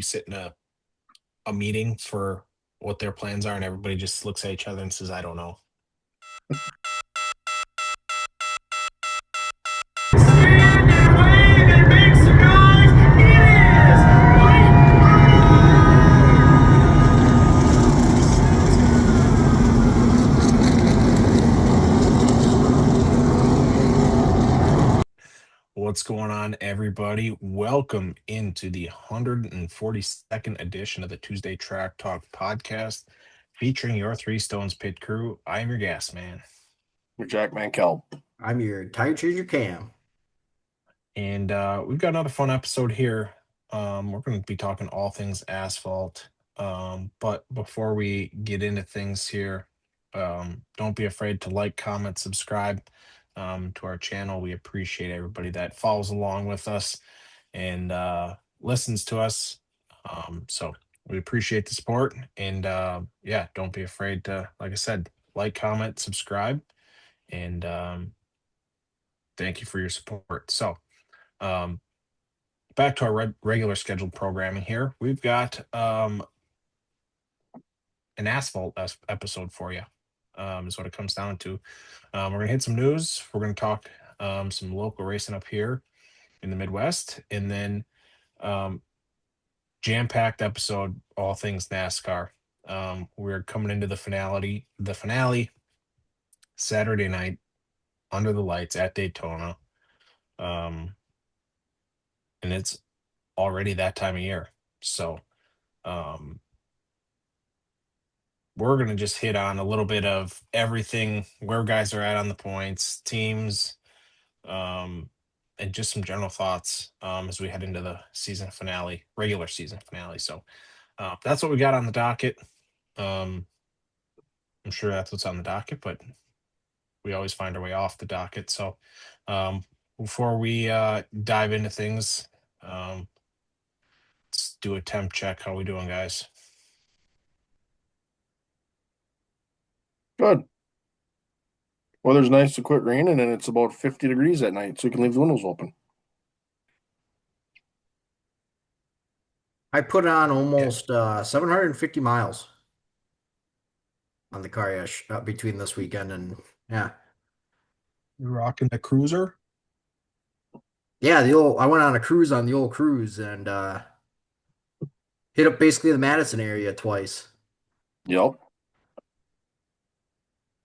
we sit in a meeting for what their plans are, and everybody just looks at each other and says, "I don't know." Stand and wave and make some noise. It is What's going on, everybody? Welcome into the 142nd edition of the Tuesday Track Talk podcast, featuring your Three Stones Pit Crew. I am your gas man, With Jack Mankel. I'm your tire changer Cam. and we've got another fun episode here. We're going to be talking all things asphalt. But before we get into things here, don't be afraid to like, comment, subscribe to our channel. We appreciate everybody that follows along with us and listens to us. So we appreciate the support. And yeah, don't be afraid to, like I said, like, comment, subscribe, and thank you for your support. So back to our regular scheduled programming here. We've got an asphalt episode for you, is what it comes down to. We're going to hit some news. We're going to talk some local racing up here in the Midwest, and then jam-packed episode, all things NASCAR. We're coming into the finale Saturday night under the lights at Daytona. And it's already that time of year. So we're going to just hit on a little bit of everything, where guys are at on the points, teams, and just some general thoughts as we head into the season finale, regular season finale. So that's what we got on the docket. I'm sure that's what's on the docket, but we always find our way off the docket. So before we dive into things, let's do a temp check. How we doing, guys? Good. Weather's nice to quit raining, and it's about 50 degrees at night, so you can leave the windows open. I put on almost 750 miles on the car between this weekend and yeah. You're rocking the cruiser? Yeah, I went on a cruise on the old cruise and hit up basically the Madison area twice. Yep.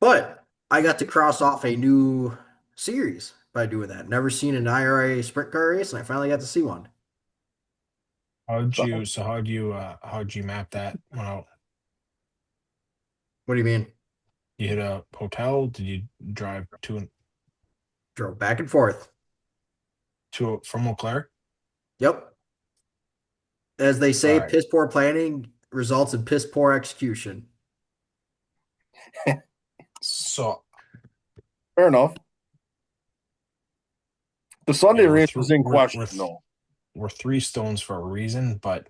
But I got to cross off a new series by doing that. Never seen an IRA sprint car race, and I finally got to see one. How'd you map that one out? What do you mean? You hit a hotel? Did you drive Drove back and forth. from Eau Claire? Yep. As they All say, right. piss poor planning results in piss poor execution. So Fair enough. The Sunday yeah, race was in question, we're, though. we're three stones for a reason, but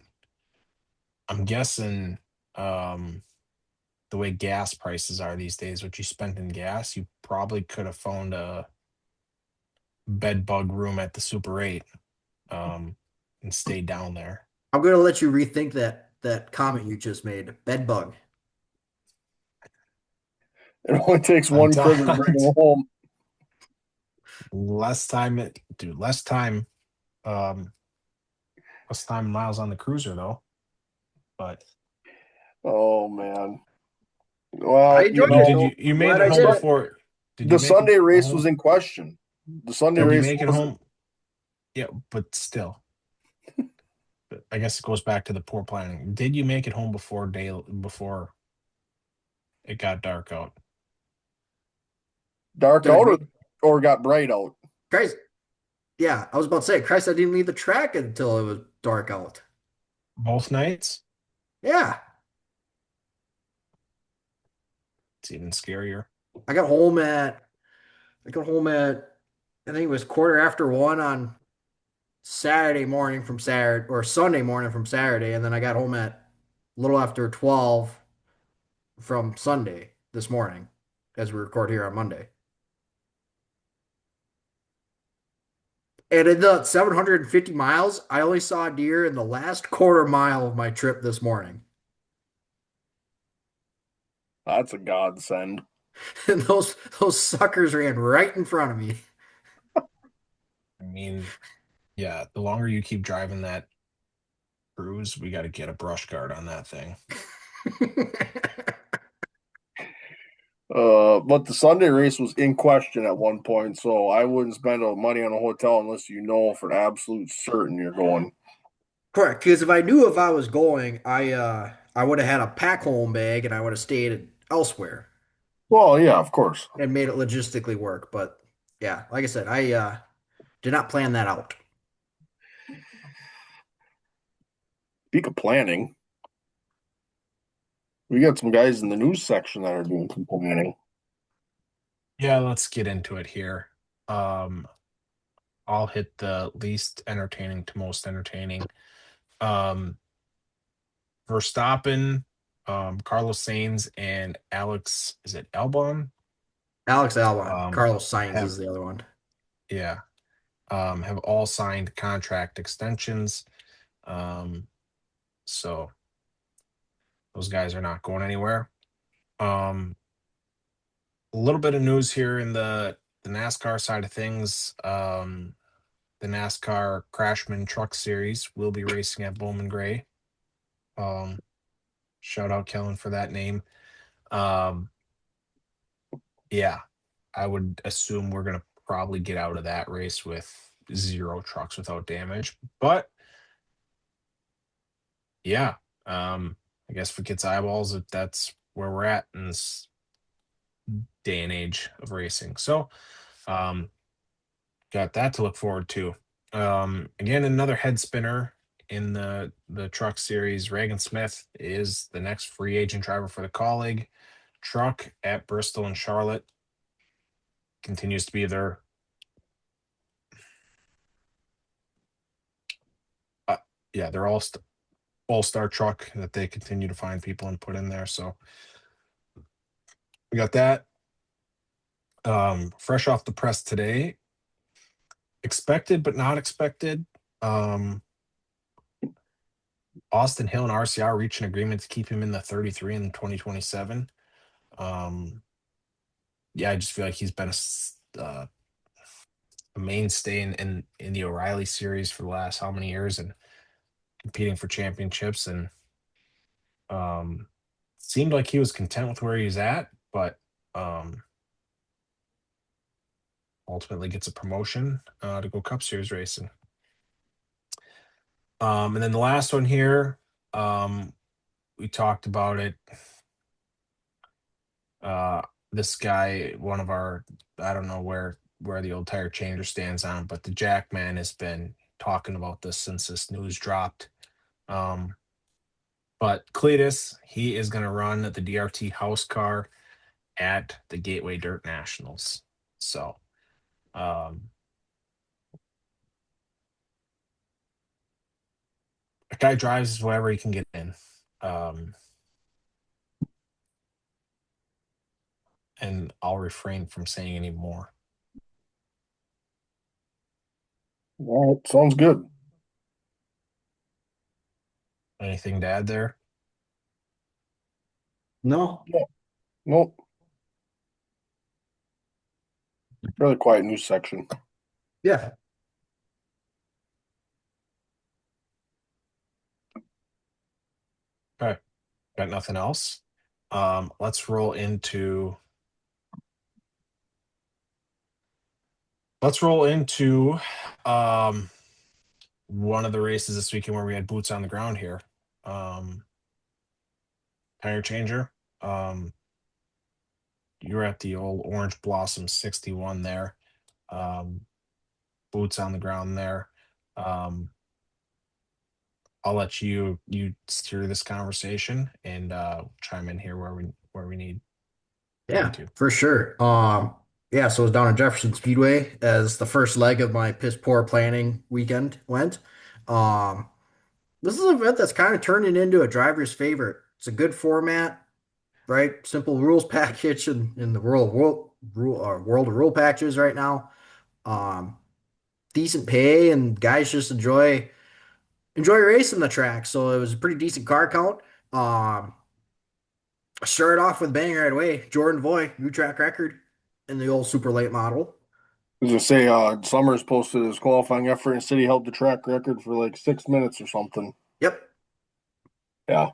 I'm guessing the way gas prices are these days, what you spent in gas, you probably could have found a bed bug room at the Super 8 and stayed down there. I'm going to let you rethink that comment you just made. Bed bug. It only takes I'm one critter to bring them home. less time, um, less time miles on the cruiser though. But Oh, man. Well, I enjoyed you it. did you I'm made glad it I home did. before? Did the you make it Sunday race home? was in question. The Sunday Did you race make it was home? Yeah, but still, I guess it goes back to the poor planning. Did you make it home before it got dark out? dark Did I out make or got bright out. Christ? Yeah, I was about to say, Christ, I didn't leave the track until it was dark out. Both nights? Yeah, It's even scarier. I got home at I got home at I think it was quarter after one on Saturday morning from Saturday or Sunday morning from Saturday, and then I got home at a little after 12 from Sunday this morning as we record here on Monday. And in the 750 miles, I only saw a deer in the last quarter mile of my trip this morning. That's a godsend. And those suckers ran right in front of me. I mean, yeah, the longer you keep driving that cruise, we got to get a brush guard on that thing. But the Sunday race was in question at one point, so I wouldn't spend money on a hotel unless you know for absolute certain you're going. Correct, because if I was going, I would have had a pack home bag and I would have stayed elsewhere Well, yeah, of course. and made it logistically work. But yeah, like I said, I did not plan that out. Speak of planning, we got some guys in the news section that are doing some planning. Yeah, let's get into it here. Um, I'll hit the least entertaining to most entertaining. Um, Verstappen, Carlos Sainz, and Alex, is it Albon? Alex Albon, Um, Carlos Sainz have is the other one. yeah, have all signed contract extensions. Um, so those guys are not going anywhere. Um, a little bit of news here in the NASCAR side of things. The NASCAR Crashman Truck Series will be racing at Bowman Gray. Um, Shout out Kellen for that name. Um, yeah, I would assume we're gonna probably get out of that race with zero trucks without damage. But yeah, I guess if it gets eyeballs, if that's where we're at in this day and age of racing. So, um, got that to look forward to. Again, another head spinner in the truck series. Reagan Smith is the next free agent driver for the Colleague truck at Bristol and Charlotte. Continues to be their uh, yeah, they're all-star truck that they continue to find people and put in there. So we got that. Fresh off the press today, expected but not expected. Um, Austin Hill and RCR reach an agreement to keep him in the 33 in 2027. Um, yeah, I just feel like he's been a mainstay in the O'Reilly series for the last how many years and competing for championships and seemed like he was content with where he's at, but um, ultimately gets a promotion to go Cup Series racing. And then the last one here, um, we talked about it. Uh, this guy, one of our, I don't know where the old tire changer stands on, but the Jack man has been talking about this since this news dropped. Um, but Cletus, he is going to run the DRT house car at the Gateway Dirt Nationals. So, um, the guy drives whatever he can get in. Um, and I'll refrain from saying any more. All right, sounds good. Anything to add there? No. Nope. Really quiet news section. Yeah. Okay, got nothing else. Let's roll into um one of the races this weekend where we had boots on the ground here. Um, Tire changer. Um, you were at the old Orange Blossom 61 there. Um, Boots on the ground there. Um, I'll let you steer this conversation and chime in here where we need Yeah, to. for sure. Yeah, so it was down at Jefferson Speedway as the first leg of my piss poor planning weekend went. Um, this is an event that's kind of turning into a driver's favorite. It's a good format, right? Simple rules package in the world of rule packages right now. Um, decent pay, and guys just enjoy racing the track. So it was a pretty decent car count. I started off with bang right away. Jordan Voy, new track record in the old super late model. As I say, Summers posted his qualifying effort and said he held the track record for like 6 minutes or something. Yep. Yeah.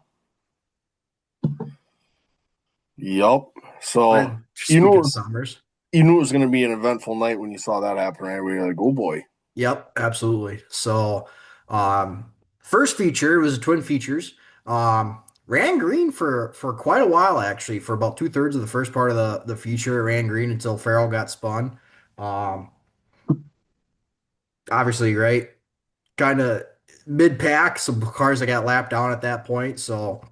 Yep. So And you speaking of knew Summers. you knew it was going to be an eventful night when you saw that happen, right? We were like, oh boy. Yep, absolutely. So, first feature was twin features. Ran green for quite a while actually, for about 2/3 of the first part of the feature. It ran green until Farrell got spun. Um, Obviously, right, kind of mid pack, some cars that got lapped down at that point. So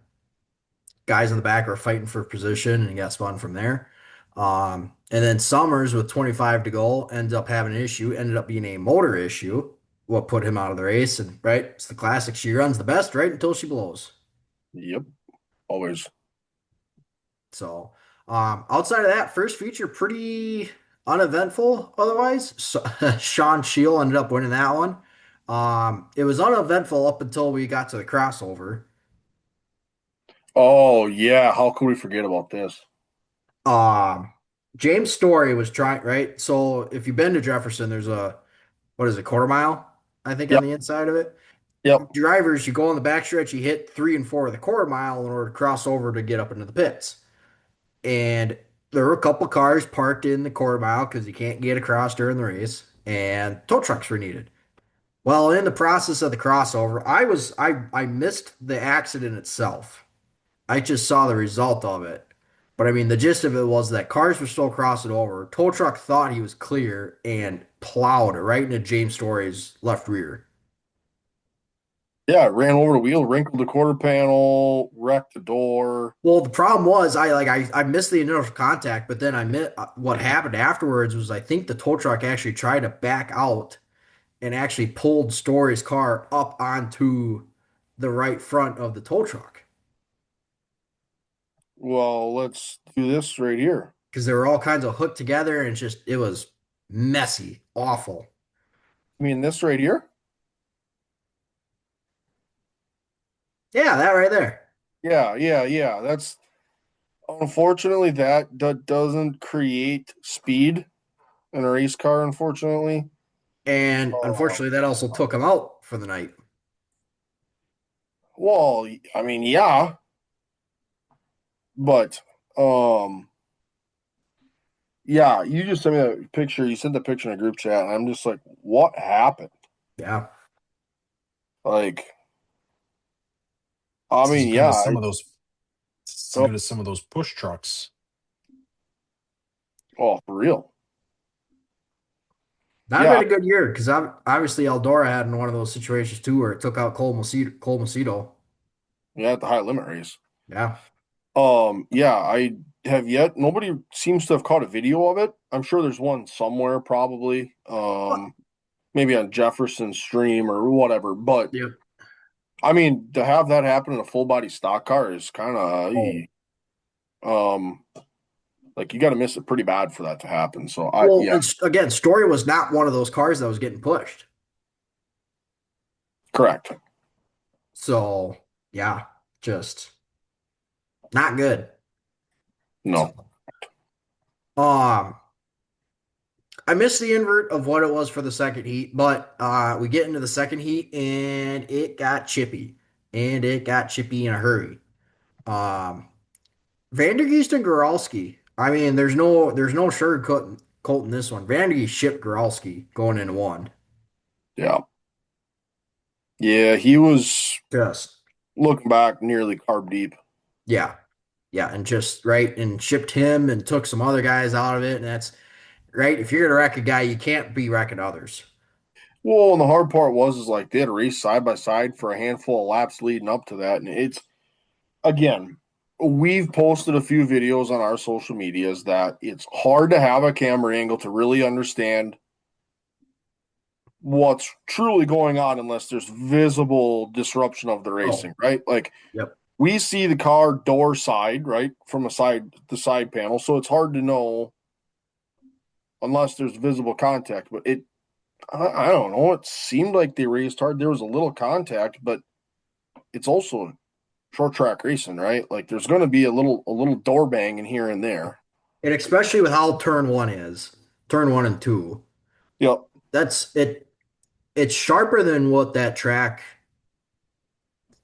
guys in the back were fighting for position and got spun from there. And then Summers with 25 to go ends up having an issue, ended up being a motor issue, what put him out of the race. And right, it's the classic. She runs the best right until she blows. Yep. Always. So, outside of that, first feature pretty uneventful. Otherwise, so, Sean Scheel ended up winning that one. It was uneventful up until we got to the crossover. Oh yeah. How could we forget about this? Um, James Story was trying, right? So if you've been to Jefferson, there's a, what is it, quarter mile, I think, on Yep. the inside of it. Yep. Drivers, you go on the backstretch, you hit 3 and 4 of the quarter mile in order to cross over to get up into the pits. And there were a couple cars parked in the quarter mile because you can't get across during the race, and tow trucks were needed. Well, in the process of the crossover, I missed the accident itself. I just saw the result of it. But I mean, the gist of it was that cars were still crossing over. Tow truck thought he was clear and plowed right into James Story's left rear. Yeah. Ran over the wheel, wrinkled the quarter panel, wrecked the door. Well, the problem was I missed the initial contact, but then I met what happened afterwards was I think the tow truck actually tried to back out and actually pulled Story's car up onto the right front of the tow truck Well, let's do this right here. because they were all kinds of hooked together and just it was messy, awful. I mean, this right here. Yeah, that right there. Yeah. Yeah. Yeah. That's unfortunately that doesn't create speed in a race car. Unfortunately. And Uh, unfortunately, that also took him out for the night. well, I mean, yeah, but um, yeah. You just sent me that picture. You sent the picture in a group chat, and I'm just like, what happened? Yeah. Like, I It's as mean, good yeah. as some of those. It's as Oh, good as some of those push trucks. oh, for real. Not been Yeah. a good year because obviously Eldora had in one of those situations too where it took out Cole Macedo. Yeah. At the high limit race. Yeah. Yeah. I have yet. Nobody seems to have caught a video of it. I'm sure there's one somewhere, probably. What? Maybe on Jefferson stream or whatever. But Yep. I mean, to have that happen in a full body stock car is kind of Oh. um like you got to miss it pretty bad for that to happen. So I Well, yeah, and again, Story was not one of those cars that was getting pushed. correct. So, yeah, just not good. So, No. um, I missed the invert of what it was for the second heat, but we get into the second heat and it got chippy. And it got chippy in a hurry. Um, Vandergeest and Goralski. I mean, there's no sugarcoating this one. Vandergeest shipped Goralski going into one. Yeah. Yeah, he was Just looking back nearly carb deep. yeah, yeah, and just right and shipped him and took some other guys out of it. And that's right. If you're gonna wreck a guy, you can't be wrecking others. Well, and the hard part was is like they had raced side by side for a handful of laps leading up to that. And it's again, we've posted a few videos on our social medias that it's hard to have a camera angle to really understand what's truly going on unless there's visible disruption of the Oh, racing, right? Like yep. we see the car door side, right, from the side panel, so it's hard to know unless there's visible contact. But I don't know. It seemed like they raced hard. There was a little contact, but it's also short track racing, right? Like there's going to be a little door banging here and there. And especially with how turn one is, turn one and two, Yep, that's it. It's sharper than what that track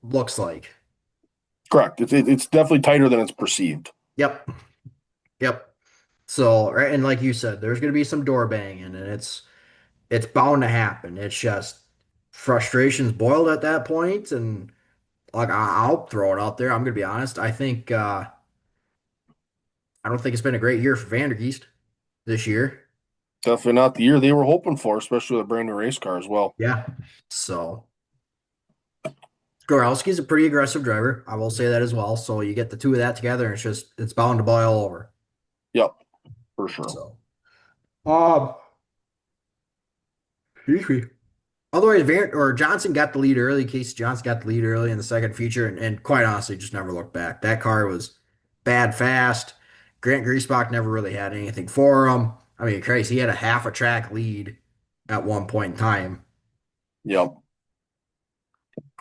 looks like. correct. It's definitely tighter than it's perceived. Yep. Yep. So, right, and like you said, there's going to be some door banging, and it's bound to happen. It's just frustrations boiled at that point, and like I'll throw it out there. I'm going to be honest. I don't think it's been a great year for Vandergeest this year. Definitely not the year they were hoping for, especially with a brand new race car as well. Yeah. So Goralski's a pretty aggressive driver. I will say that as well. So you get the two of that together, and it's bound to boil over. Yep, for sure. So, um, excuse me. Otherwise, Van or Johnson got the lead early. Casey Johnson got the lead early in the second feature, and quite honestly, just never looked back. That car was bad fast. Grant Griesbach never really had anything for him. I mean, Christ, he had a half a track lead at one point in time, Yep.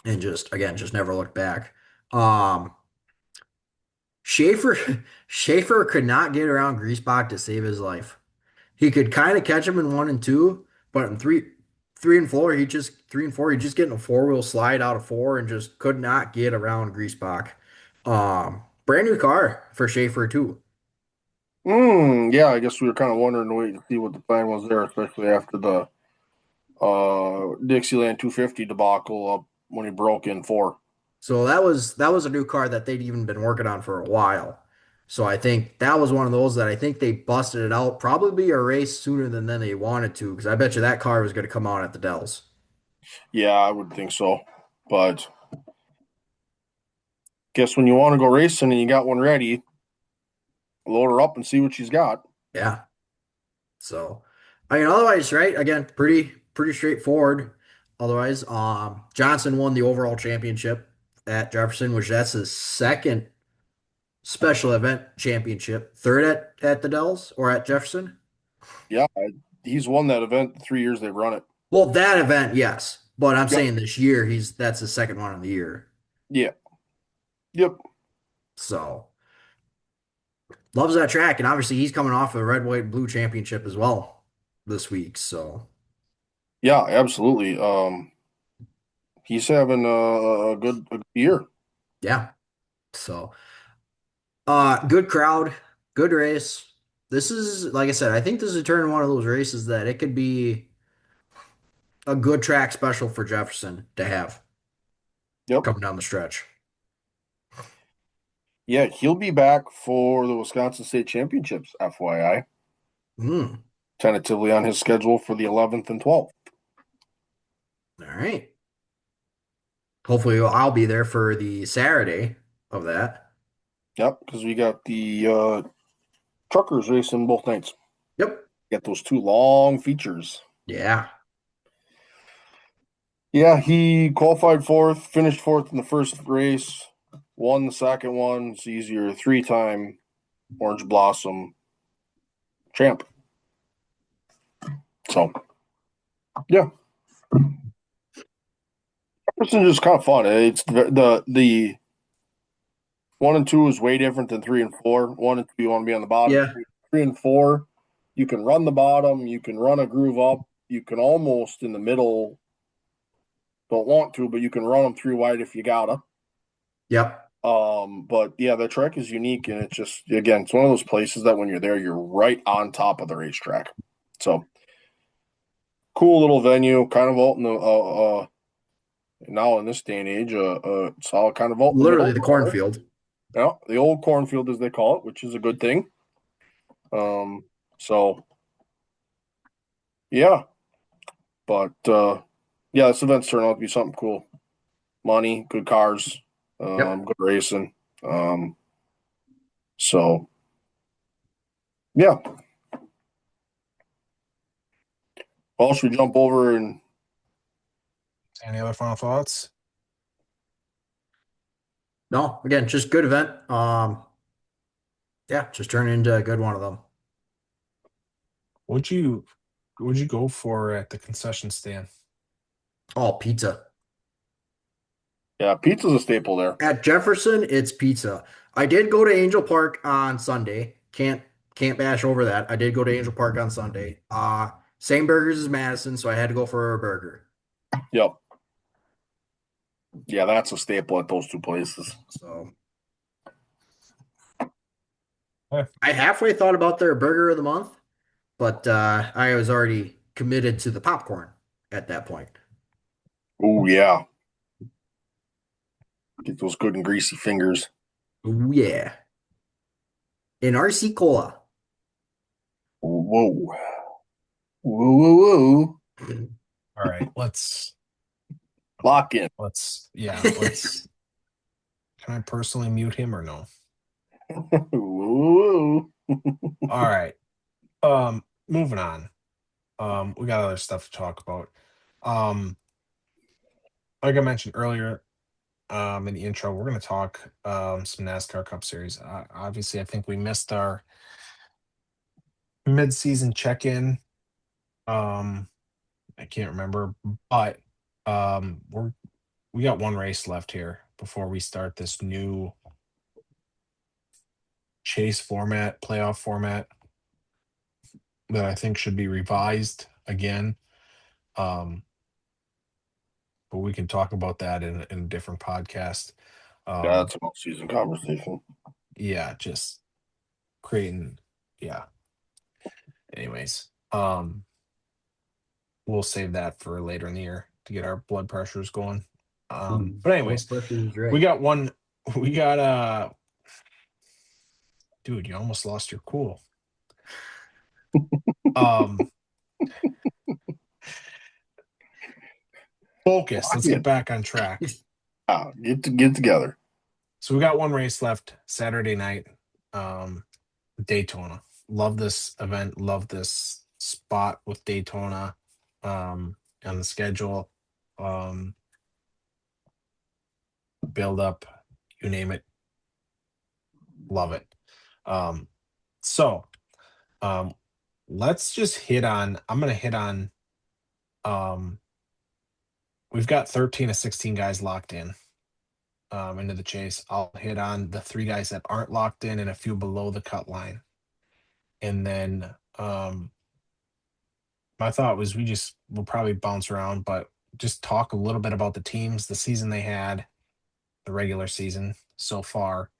and just again, just never looked back. Um, Schaefer Schaefer could not get around Griesbach to save his life. He could kind of catch him in one and two, but in three and four, he just getting a four wheel slide out of four and just could not get around Griesbach. Brand new car for Schaefer too. Yeah, I guess we were kind of wondering, waiting to see what the plan was there, especially after the Dixieland 250 debacle up when he broke in four. So that was a new car that they'd even been working on for a while. So I think that was one of those that I think they busted it out probably a race sooner than they wanted to because I bet you that car was going to come out at the Dells. Yeah, I would think so. But guess when you want to go racing and you got one ready, load her up and see what she's got. Yeah. So, I mean, otherwise, right? Again, pretty straightforward. Otherwise, Johnson won the overall championship at Jefferson, which that's his second special event championship. Third at the Dells or at Jefferson. Yeah, he's won that event the 3 years they've run it. Well, that event, yes, but I'm Yep. saying this year that's the second one of the year. Yeah. Yep. So loves that track, and obviously he's coming off a red, white, and blue championship as well this week. So Yeah, absolutely. He's having a good year. yeah. So good crowd, good race. This is, like I said, I think this is turning one of those races that it could be a good track special for Jefferson to have Yep. coming down the stretch. Yeah, he'll be back for the Wisconsin State Championships, FYI. Mm, Tentatively on his schedule for the 11th and 12th. all right. Hopefully, I'll be there for the Saturday of that. Yep, because we got the truckers racing both nights. Yep. Got those two long features. Yeah. Yeah, he qualified fourth, finished fourth in the first race, won the second one. It's easier, three-time Orange Blossom champ. So, yeah, Jefferson is kind of fun. It's the one and two is way different than three and four. One and two, you want to be on the bottom. Yeah. Three and four, you can run the bottom, you can run a groove up, you can almost in the middle. Don't want to, but you can run them three wide if you gotta. Yep. But yeah, the track is unique, and it's just again, it's one of those places that when you're there, you're right on top of the racetrack. So cool little venue, kind of out in the now in this day and age, solid kind of out in the middle Literally of the nowhere. cornfield. Yeah, the old cornfield as they call it, which is a good thing. So yeah, but yeah, this event's turned out to be something cool. Money, good cars, Yep. good racing. So yeah. Well, should we jump over and Any other final thoughts? No, again, just good event. Yeah, just turn into a good one of them. Would you What'd you go for at the concession stand? Oh, pizza. Yeah, pizza's a staple there. At Jefferson, it's pizza. I did go to Angel Park on Sunday. Can't bash over that. I did go to Angel Park on Sunday. Same burgers as Madison, so I had to go for a burger. Yep. Yeah, that's a staple at those two places. So Eh, I halfway thought about their burger of the month, but I was already committed to the popcorn at that point. Oh yeah, get those good and greasy fingers. Ooh, yeah. In RC Cola. Whoa, whoa, whoa, whoa! all right, Lock in. let's. Can I personally mute him or no? Whoa, All right. Moving on. We got other stuff to talk about. Um, like I mentioned earlier, in the intro, we're going to talk some NASCAR Cup Series. Obviously, I think we missed our mid-season check-in. I can't remember, but we got one race left here before we start this new chase format, playoff format that I think should be revised again. Um, but we can talk about that in a different podcast. yeah, Um, that's an off-season conversation. yeah, just creating, yeah. Anyways, we'll save that for later in the year to get our blood pressures going. But Blood anyways, pressure is we right. got one. We got dude, you almost lost your cool. Um, focus. Lock Let's get in. back on track. Get together. So we got one race left Saturday night. Um, Daytona. Love this event. Love this spot with Daytona on the schedule. Um, build up, you name it. Love it. Um, so um, let's just hit on. I'm gonna hit on. Um, we've got 13 to 16 guys locked in into the chase. I'll hit on the three guys that aren't locked in and a few below the cut line. And then my thought was we'll probably bounce around, but just talk a little bit about the teams, the season they had, the regular season so far,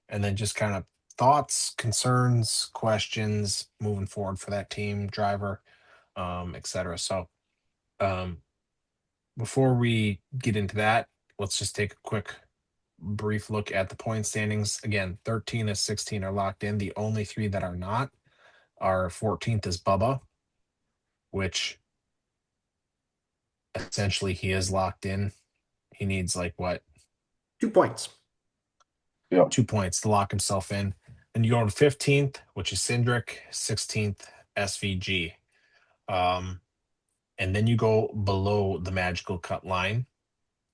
and then just kind of thoughts, concerns, questions moving forward for that team, driver, etc. So um, before we get into that, let's just take a quick brief look at the point standings. Again, 13 to 16 are locked in. The only three that are not are 14th is Bubba, which essentially he is locked in. He needs like what, 2 points. Yeah, 2 points to lock himself in. And you go to 15th, which is Cindric, 16th, SVG. And then you go below the magical cut line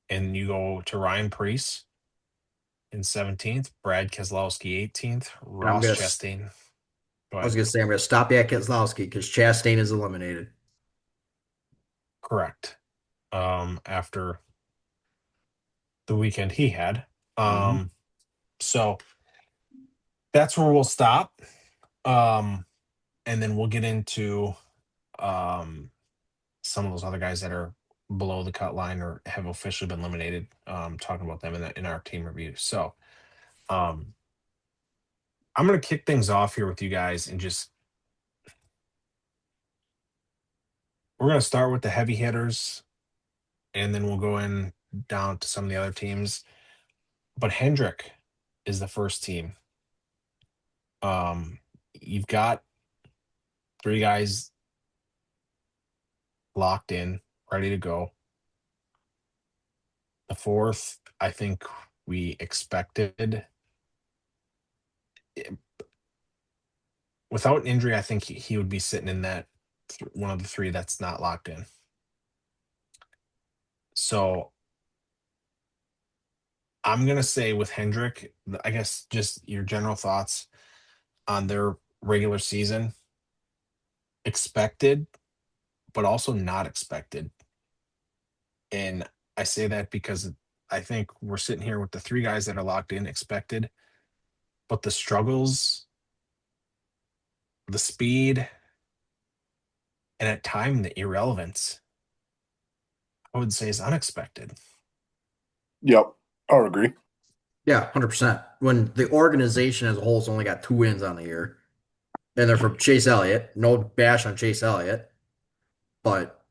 and you go to Ryan Preece in 17th, Brad Keselowski 18th, And Ross Chastain. Go I was ahead. gonna say I'm gonna stop you at Keselowski because Chastain is eliminated. Correct. After the weekend he had. Mhm. Um, so that's where we'll stop. Um, and then we'll get into um some of those other guys that are below the cut line or have officially been eliminated. Talking about them in our team review. So um I'm gonna kick things off here with you guys and just we're gonna start with the heavy hitters and then we'll go in down to some of the other teams. But Hendrick is the first team. You've got three guys locked in, ready to go. The fourth, I think we expected. Without an injury, I think he would be sitting in that one of the three that's not locked in. So I'm gonna say with Hendrick, I guess just your general thoughts on their regular season. Expected, but also not expected. And I say that because I think we're sitting here with the three guys that are locked in expected, but the struggles, the speed, and at time the irrelevance, I would say is unexpected. Yep, I would agree. Yeah, 100%. When the organization as a whole has only got two wins on the year, and they're from Chase Elliott. No bash on Chase Elliott, but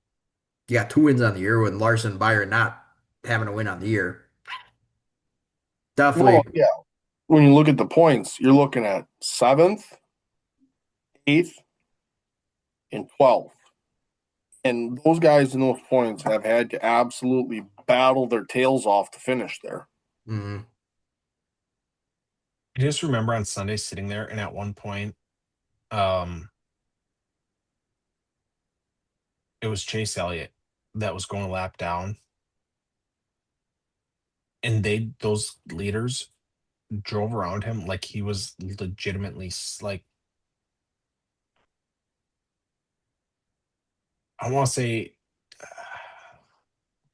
you got two wins on the year with Larson and Byron not having a win on the year. Well, Definitely. yeah. When you look at the points, you're looking at seventh, eighth, and 12th. And those guys in those points have had to absolutely battle their tails off to finish there. Mhm. I just remember on Sunday sitting there, and at one point, um, it was Chase Elliott that was going a lap down, and those leaders drove around him like he was legitimately like, I want to say,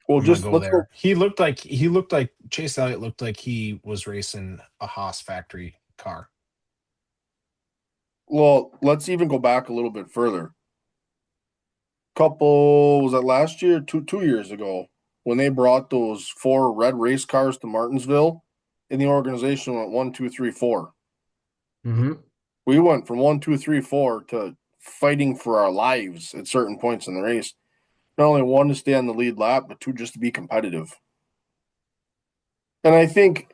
Well, I'm gonna just go let's go. there. He looked like Chase Elliott looked like he was racing a Haas factory car. Well, let's even go back a little bit further. Couple was that last year, 2 years ago, when they brought those four red race cars to Martinsville, and the organization went 1, 2, 3, 4. Mhm. We went from 1, 2, 3, 4 to fighting for our lives at certain points in the race. Not only one to stay on the lead lap, but two just to be competitive. And I think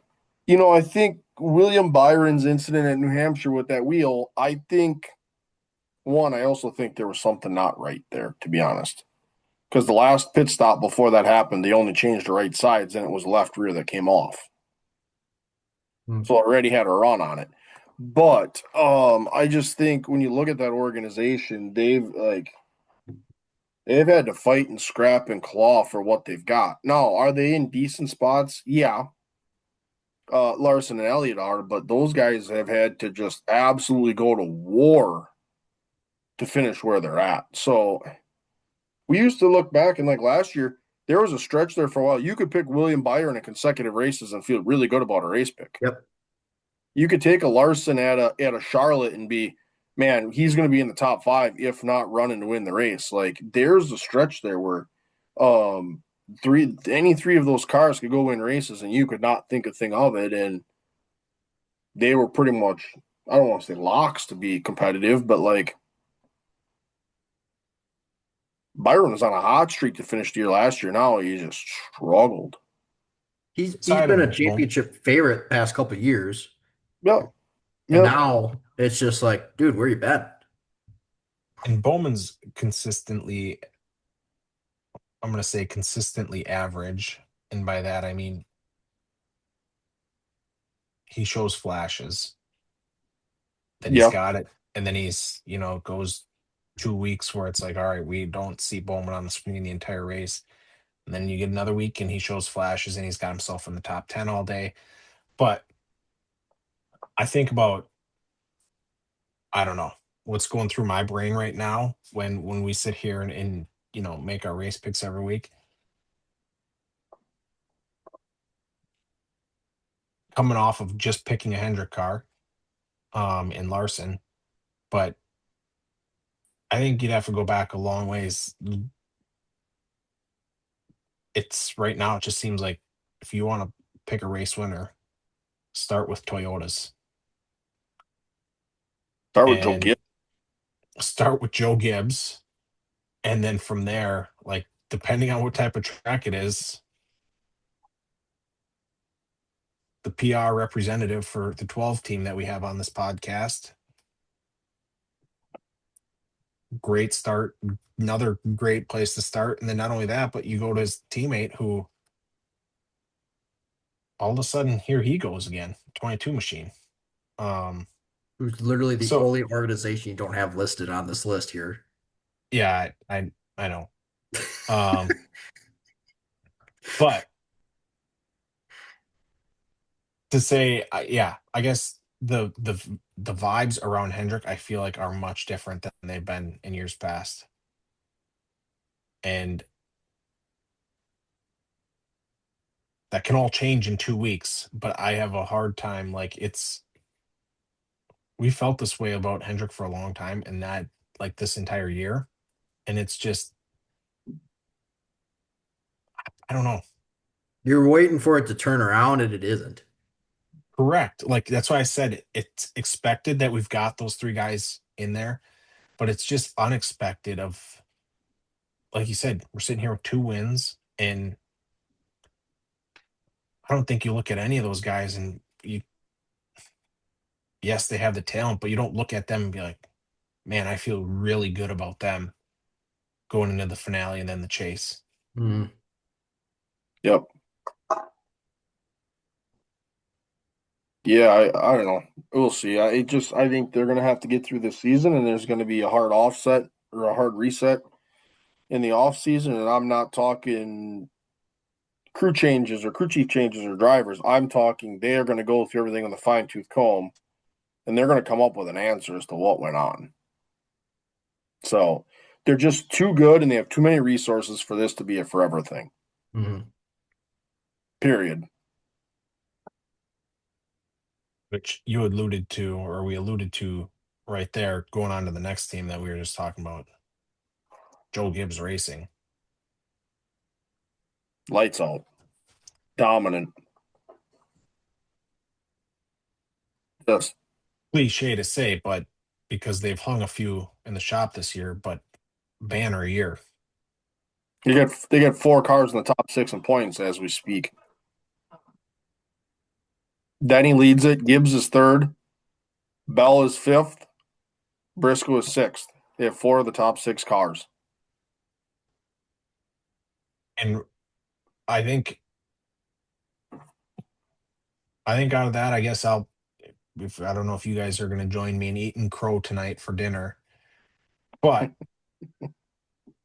William Byron's incident at New Hampshire with that wheel, I also think there was something not right there, to be honest. Because the last pit stop before that happened, they only changed the right sides and it was left rear that came off. Mhm. So it already had a run on it. But I just think when you look at that organization, they've had to fight and scrap and claw for what they've got. Now, are they in decent spots? Yeah. Larson and Elliott are, but those guys have had to just absolutely go to war to finish where they're at. So we used to look back and like last year, there was a stretch there for a while. You could pick William Byron in consecutive races and feel really good about a race pick. Yep. You could take a Larson at a Charlotte and be, man, he's going to be in the top five, if not running to win the race. Like there's a stretch there where um any three of those cars could go win races and you could not think a thing of it. And they were pretty much, I don't want to say locks to be competitive, but like Byron was on a hot streak to finish the year last year. Now he just struggled. He's Side been a of Bowman, championship favorite past couple of years, Yep. and Yep. now it's just like, dude, where you been? and Bowman's consistently, I'm gonna say consistently average, and by that I mean he shows flashes that he's Yeah. got it, and then he's goes 2 weeks where it's like, all right, we don't see Bowman on the screen the entire race, and then you get another week and he shows flashes and he's got himself in the top 10 all day. But I think about, I don't know what's going through my brain right now when we sit here and make our race picks every week, coming off of just picking a Hendrick car in Larson. But I think you'd have to go back a long ways. It's right now, it just seems like if you want to pick a race winner, start with Toyotas Start with Joe and Gibbs. start with Joe Gibbs. And then from there, like, depending on what type of track it is, the PR representative for the 12 team that we have on this podcast, great start, another great place to start. And then not only that, but you go to his teammate who all of a sudden here he goes again, 22 machine. Um, Who's literally the so only organization you don't have listed on this list here. yeah, I know. Um, but to say, yeah, I guess the vibes around Hendrick, I feel like are much different than they've been in years past. And that can all change in 2 weeks. But I have a hard time. Like, we felt this way about Hendrick for a long time, and that, like, this entire year. And it's just, I don't know. You're waiting for it to turn around and it isn't. Correct. Like, that's why I said it's expected that we've got those three guys in there, but it's just unexpected of, like you said, we're sitting here with 2 wins, and I don't think you look at any of those guys and yes, they have the talent, but you don't look at them and be like, man, I feel really good about them going into the finale and then the chase. Mm. Yep. Yeah, I don't know. We'll see. I think they're gonna have to get through this season, and there's gonna be a hard offset or a hard reset in the off season. And I'm not talking crew changes or crew chief changes or drivers. I'm talking they are gonna go through everything with a fine tooth comb, and they're gonna come up with an answer as to what went on. So they're just too good, and they have too many resources for this to be a forever thing. Mm-hmm. Period. Which you alluded to, or we alluded to right there, going on to the next team that we were just talking about, Joe Gibbs Racing. Lights out. Dominant. Just Cliche to say, but because they've hung a few in the shop this year, but banner year. they got 4 cars in the top 6 in points as we speak. Denny leads it. Gibbs is third. Bell is fifth. Briscoe is sixth. They have 4 of the top 6 cars. And I think out of that, I guess I don't know if you guys are going to join me in eating crow tonight for dinner, but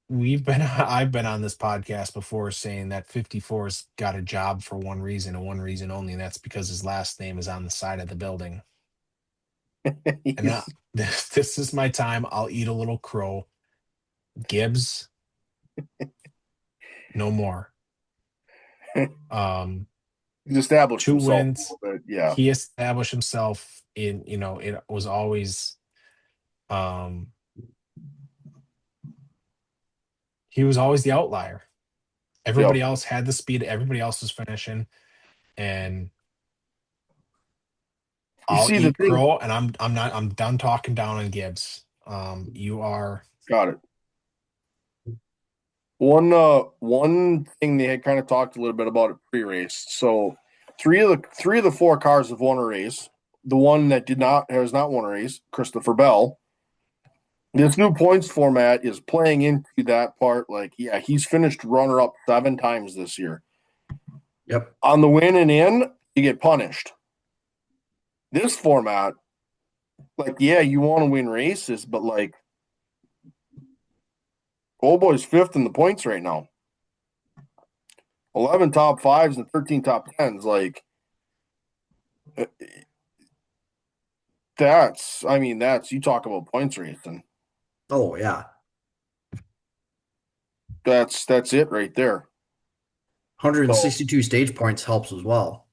I've been on this podcast before saying that 54's got a job for one reason and one reason only, and that's because his last name is on the side of the building. And now, this is my time. I'll eat a little crow. Gibbs, no more. Um, He's established two himself a wins. little bit. Yeah. He established himself in, it was always, um, he was always the outlier. Yep. Everybody else had the speed. Everybody else was finishing, and You I'll see the eat thing. crow, and I'm done talking down on Gibbs. You are. Got it. One thing they had kind of talked a little bit about at pre-race. So three of the 4 cars have won a race. The one that has not won a race, Christopher Bell. This new points format is playing into that part. Like, yeah, he's finished runner up 7 times this year. Yep. On the win and in, you get punished. This format, like, yeah, you want to win races, but like, old boy's 5th in the points right now. 11 top 5s and 13 top 10s. Like, that's you talk about points racing. Oh yeah. That's it right there. So, 162 stage points helps as well.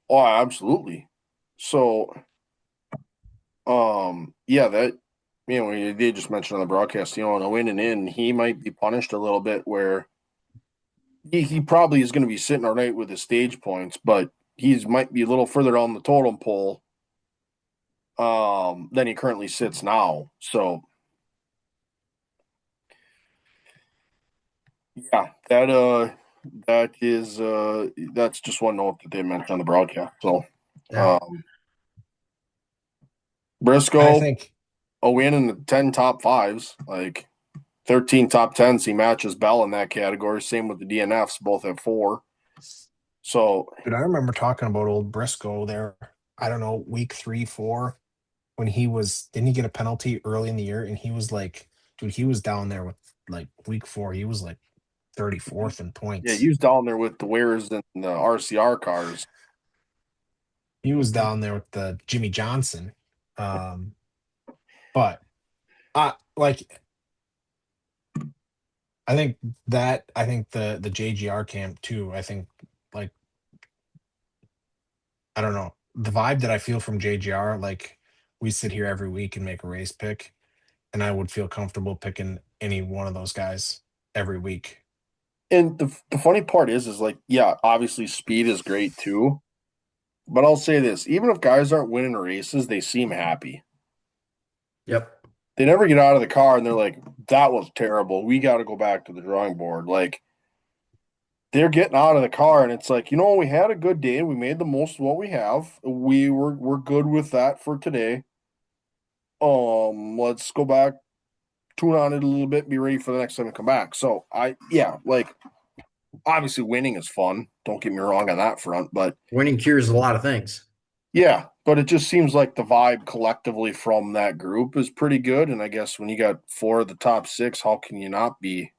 oh, absolutely. So, yeah, they just mentioned on the broadcast, on a win and in, he might be punished a little bit where he probably is going to be sitting all right with his stage points, but he's might be a little further down the totem pole than he currently sits now. So yeah, that's just one note that they mentioned on the broadcast. So Yeah. um I Briscoe, think a win in the 10 top 5s, like 13 top 10s. He matches Bell in that category. Same with the DNFs, both have 4. So Dude, I remember talking about old Briscoe there. I don't know, week 3, 4, when didn't he get a penalty early in the year? And he was like, dude, he was down there with, like, week 4. He was like 34th in yeah, points. he was down there with the Wares and the RCR cars. He was down there with the Jimmy Johnson. But like, I think I think the JGR camp too. I think like I don't know the vibe that I feel from JGR. Like we sit here every week and make a race pick, and I would feel comfortable picking any one of those guys every week. And the funny part is like, yeah, obviously speed is great too. But I'll say this, even if guys aren't winning races, they seem happy. Yep. They never get out of the car and they're like, that was terrible. We got to go back to the drawing board. Like, they're getting out of the car and it's like, we had a good day. We made the most of what we have. We're good with that for today. Let's go back, tune on it a little bit, be ready for the next time to come back. So yeah, like obviously winning is fun. Don't get me wrong on that front, but Winning cures a lot of things. yeah, but it just seems like the vibe collectively from that group is pretty good. And I guess when you got four of the top six, how can you not be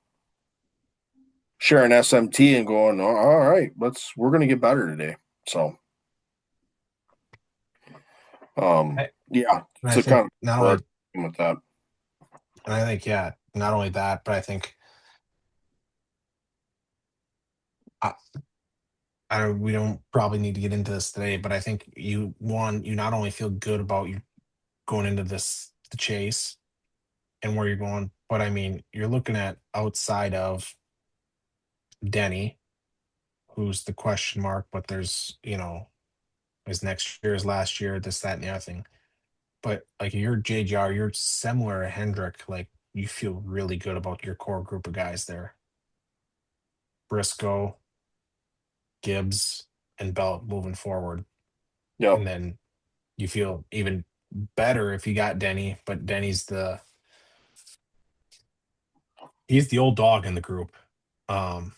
sharing SMT and going, all right, we're gonna get better today. So I, yeah, and it's I a think kind not of only, with that. and I think yeah, not only that, but I think I, we don't probably need to get into this today, but I think you not only feel good about you going into the chase and where you're going, but I mean you're looking at outside of Denny, who's the question mark, but there's his next year, his last year, this, that, and the other thing. But like you're JGR, you're similar to Hendrick. Like you feel really good about your core group of guys there. Briscoe, Gibbs, and Belt moving forward. Yep. And then you feel even better if you got Denny, but he's the old dog in the group. Um,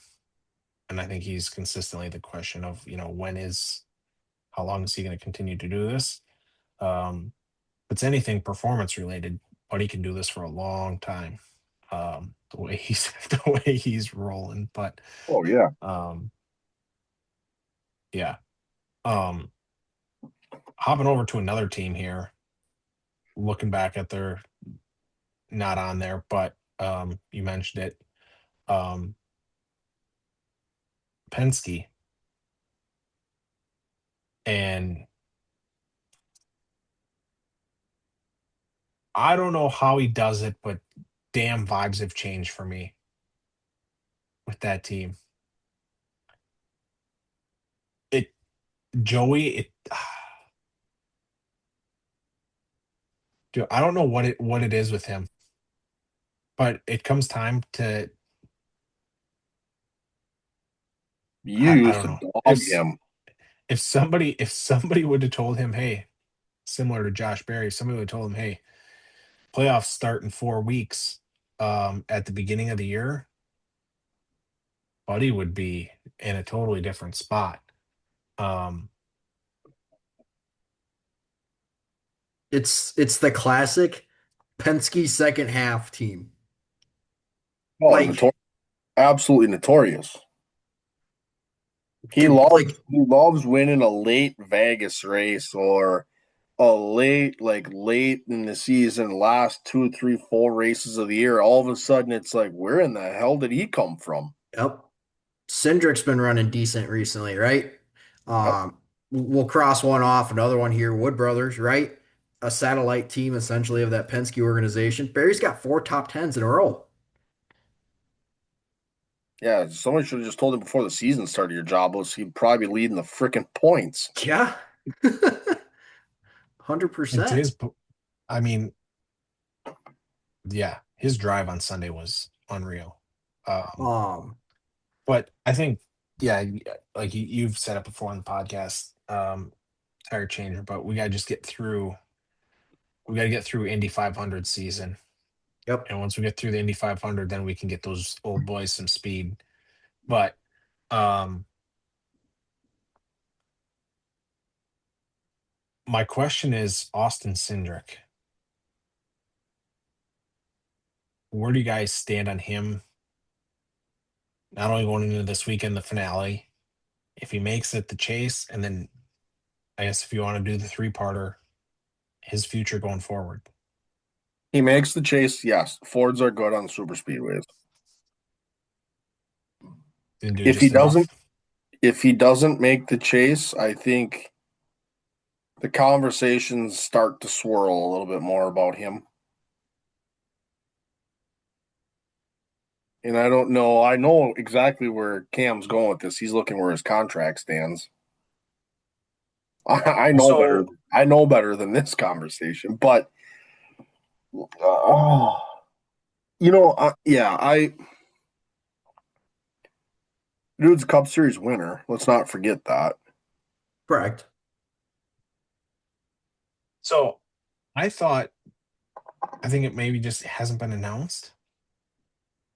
and I think he's consistently the question of, how long is he going to continue to do this? If it's anything performance related, but he can do this for a long time. The way he's the way he's rolling, but Oh yeah. um, yeah. Um, Hopping over to another team here, looking back at their not on there, but you mentioned it. Um, Penske, and I don't know how he does it, but damn, vibes have changed for me with that team. It Joey, dude, I don't know what it is with him, but it comes time to You I used don't to know dog him. if somebody would have told him, hey, similar to Josh Berry, if somebody would have told him, hey, playoffs start in 4 weeks, at the beginning of the year, Buddy would be in a totally different spot. Um, It's the classic Penske second half team. Oh, Like absolutely notorious. He loves like he loves winning a late Vegas race or a late in the season, last two, three, four races of the year. All of a sudden, it's like, where in the hell did he come from? yep. Cindric's been running decent recently, right? Yep. We'll cross one off, another one here. Wood Brothers, right? A satellite team essentially of that Penske organization. Barry's got four top tens in a row. Yeah, somebody should have just told him before the season started your job was he'd probably be leading the freaking points. Yeah. it's 100%. his, I mean, yeah, his drive on Sunday was unreal. Um, Um, but I think, yeah, like you've said it before on the podcast, tire changer, but we got to get through Indy 500 season. yep. And once we get through the Indy 500, then we can get those old boys some speed. But um, my question is Austin Cindric. Where do you guys stand on him? Not only going into this weekend, the finale, if he makes it the chase, and then I guess if you want to do the three-parter, his future going forward. He makes the chase. Yes, Fords are good on the super speedways. Didn't do If he just doesn't, enough. if he doesn't make the chase, I think the conversations start to swirl a little bit more about him. And I don't know. I know exactly where Cam's going with this. He's looking where his contract stands. I know better. So I know better than this conversation. But uh, yeah, dude's a Cup Series winner. Let's not forget that. Correct. so I thought I think it maybe just hasn't been announced.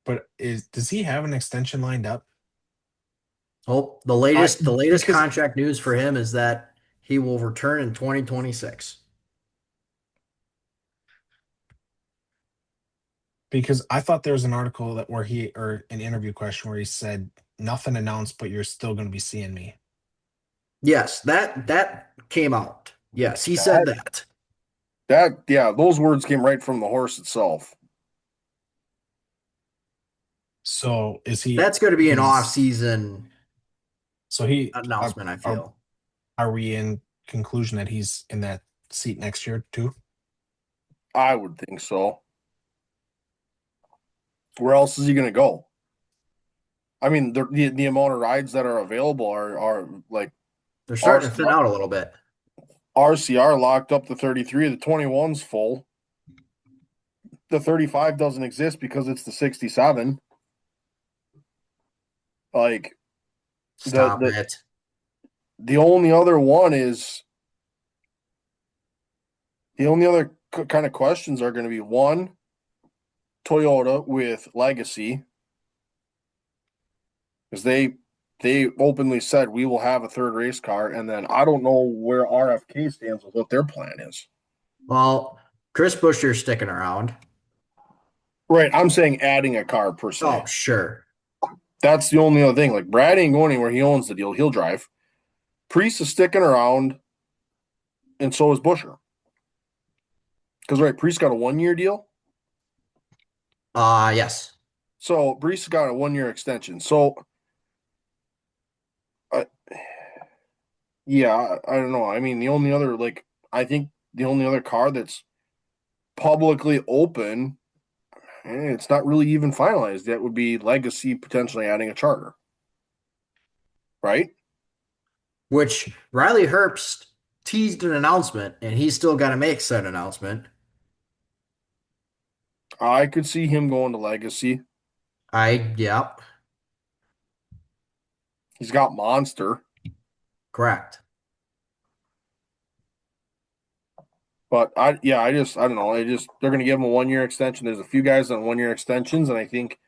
But does he have an extension lined up? Oh, I the latest because contract news for him is that he will return in 2026. because I thought there was an article that where he or an interview question where he said nothing announced, but you're still going to be seeing me. Yes, that came out. Yes, he said That, that. yeah, those words came right from the horse itself. So That's going to be an he's off-season so he announcement, I feel. are we in conclusion that he's in that seat next year too? I would think so. Where else is he going to go? I mean, the amount of rides that are available are like They're starting to thin RCR, out a little bit. RCR locked up the 33, the 21's full. The 35 doesn't exist because it's the 67. Like the Stop the it. the only other one is the only other kind of questions are going to be one Toyota with Legacy because they openly said we will have a third race car, and then I don't know where RFK stands with what their plan is. Well, Chris Buescher's sticking around. Right, I'm saying adding a car per Oh, se. sure. That's the only other thing. Like Brad ain't going anywhere. He owns the deal. He'll drive. Priest is sticking around, and so is Busher. Because right, Priest got a 1 year deal. Yes. So Priest got a 1 year extension. So uh, yeah, I don't know. I mean, the only other I think the only other car that's publicly open, it's not really even finalized yet, would be Legacy potentially adding a charter. Right? Which Riley Herbst teased an announcement, and he's still got to make said announcement. I could see him going to Legacy. Yep, He's got Monster. correct. But I don't know. They're going to give him a 1 year extension. There's a few guys on 1 year extensions, and I think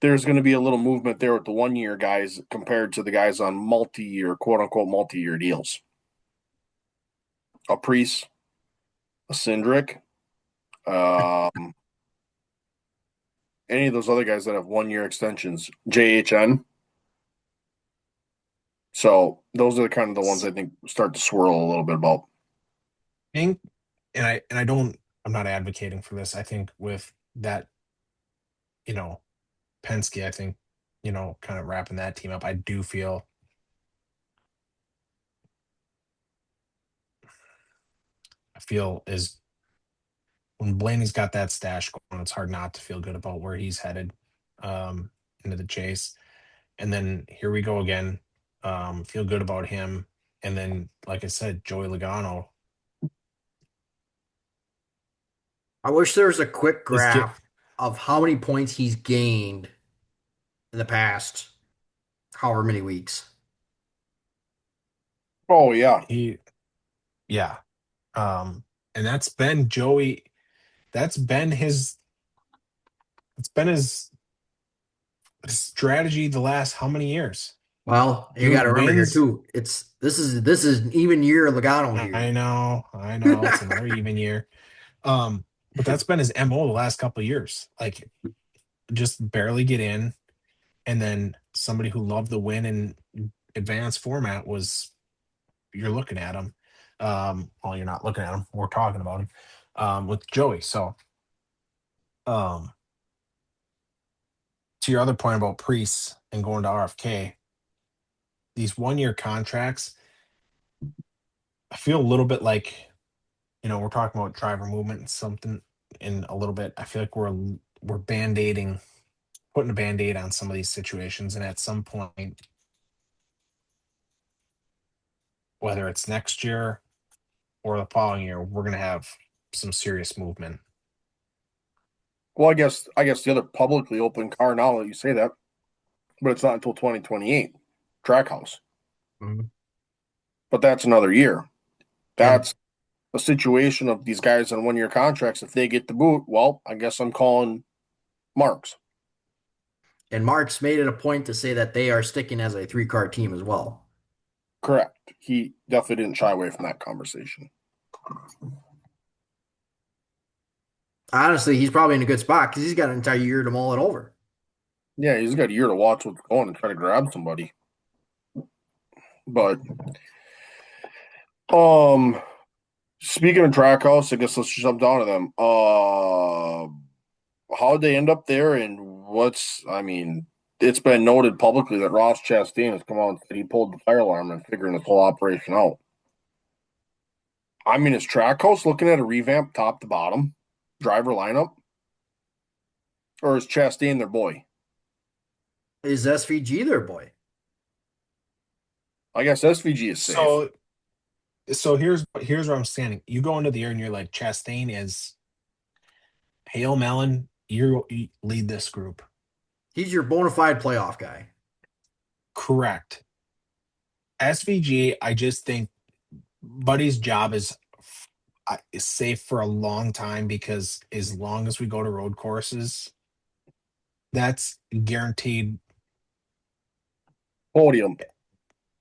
there's going to be a little movement there with the 1 year guys compared to the guys on multi-year, quote unquote, multi-year deals. A Priest, a Cindric, um, any of those other guys that have 1 year extensions, JHN. So those are the kind of the ones I think start to swirl a little bit about. Think, and I don't. I'm not advocating for this. I think with that, you know, Penske, I think, kind of wrapping that team up. I do feel I feel is when Blaney's got that stash going, it's hard not to feel good about where he's headed um, into the chase. And then here we go again. Feel good about him. And then, like I said, Joey Logano I wish there was a quick is get graph of how many points he's gained in the past however many weeks. Oh yeah. he yeah. And that's been Joey. That's been his. It's been his strategy the last how many years? Well, you got Dude to remember here wins. too. This is an even year Logano here. I know. It's another even year. But that's been his MO the last couple of years. Like just barely get in, and then somebody who loved the win in advanced format was you're looking at him. Well, you're not looking at him. We're talking about him with Joey. So, um, to your other point about Priest and going to RFK, these 1 year contracts, I feel a little bit like, we're talking about driver movement and something in a little bit. I feel like we're band-aiding, putting a band-aid on some of these situations, and at some point, whether it's next year or the following year, we're going to have some serious movement. Well, I guess the other publicly open car now that you say that, but it's not until 2028. Trackhouse. Mhm. But that's another year. And That's a situation of these guys on 1 year contracts. If they get the boot, well, I guess I'm calling Marks. and Marks made it a point to say that they are sticking as a 3-car team as well. Correct. He definitely didn't shy away from that conversation. Honestly, he's probably in a good spot because he's got an entire year to mull it over. Yeah, he's got a year to watch what's going and try to grab somebody. But speaking of Trackhouse, I guess let's jump down to them. How'd they end up there, and it's been noted publicly that Ross Chastain has come out and said he pulled the fire alarm and figuring this whole operation out. I mean, is Trackhouse looking at a revamp top to bottom driver lineup? Or is Chastain their boy? Is SVG their boy? I guess SVG is safe. So here's where I'm standing. You go into the year and you're like, Chastain is Hail Melon, you lead this group. He's your bona fide playoff guy. Correct. SVG, I just think Buddy's job is safe for a long time because as long as we go to road courses, that's guaranteed Podium.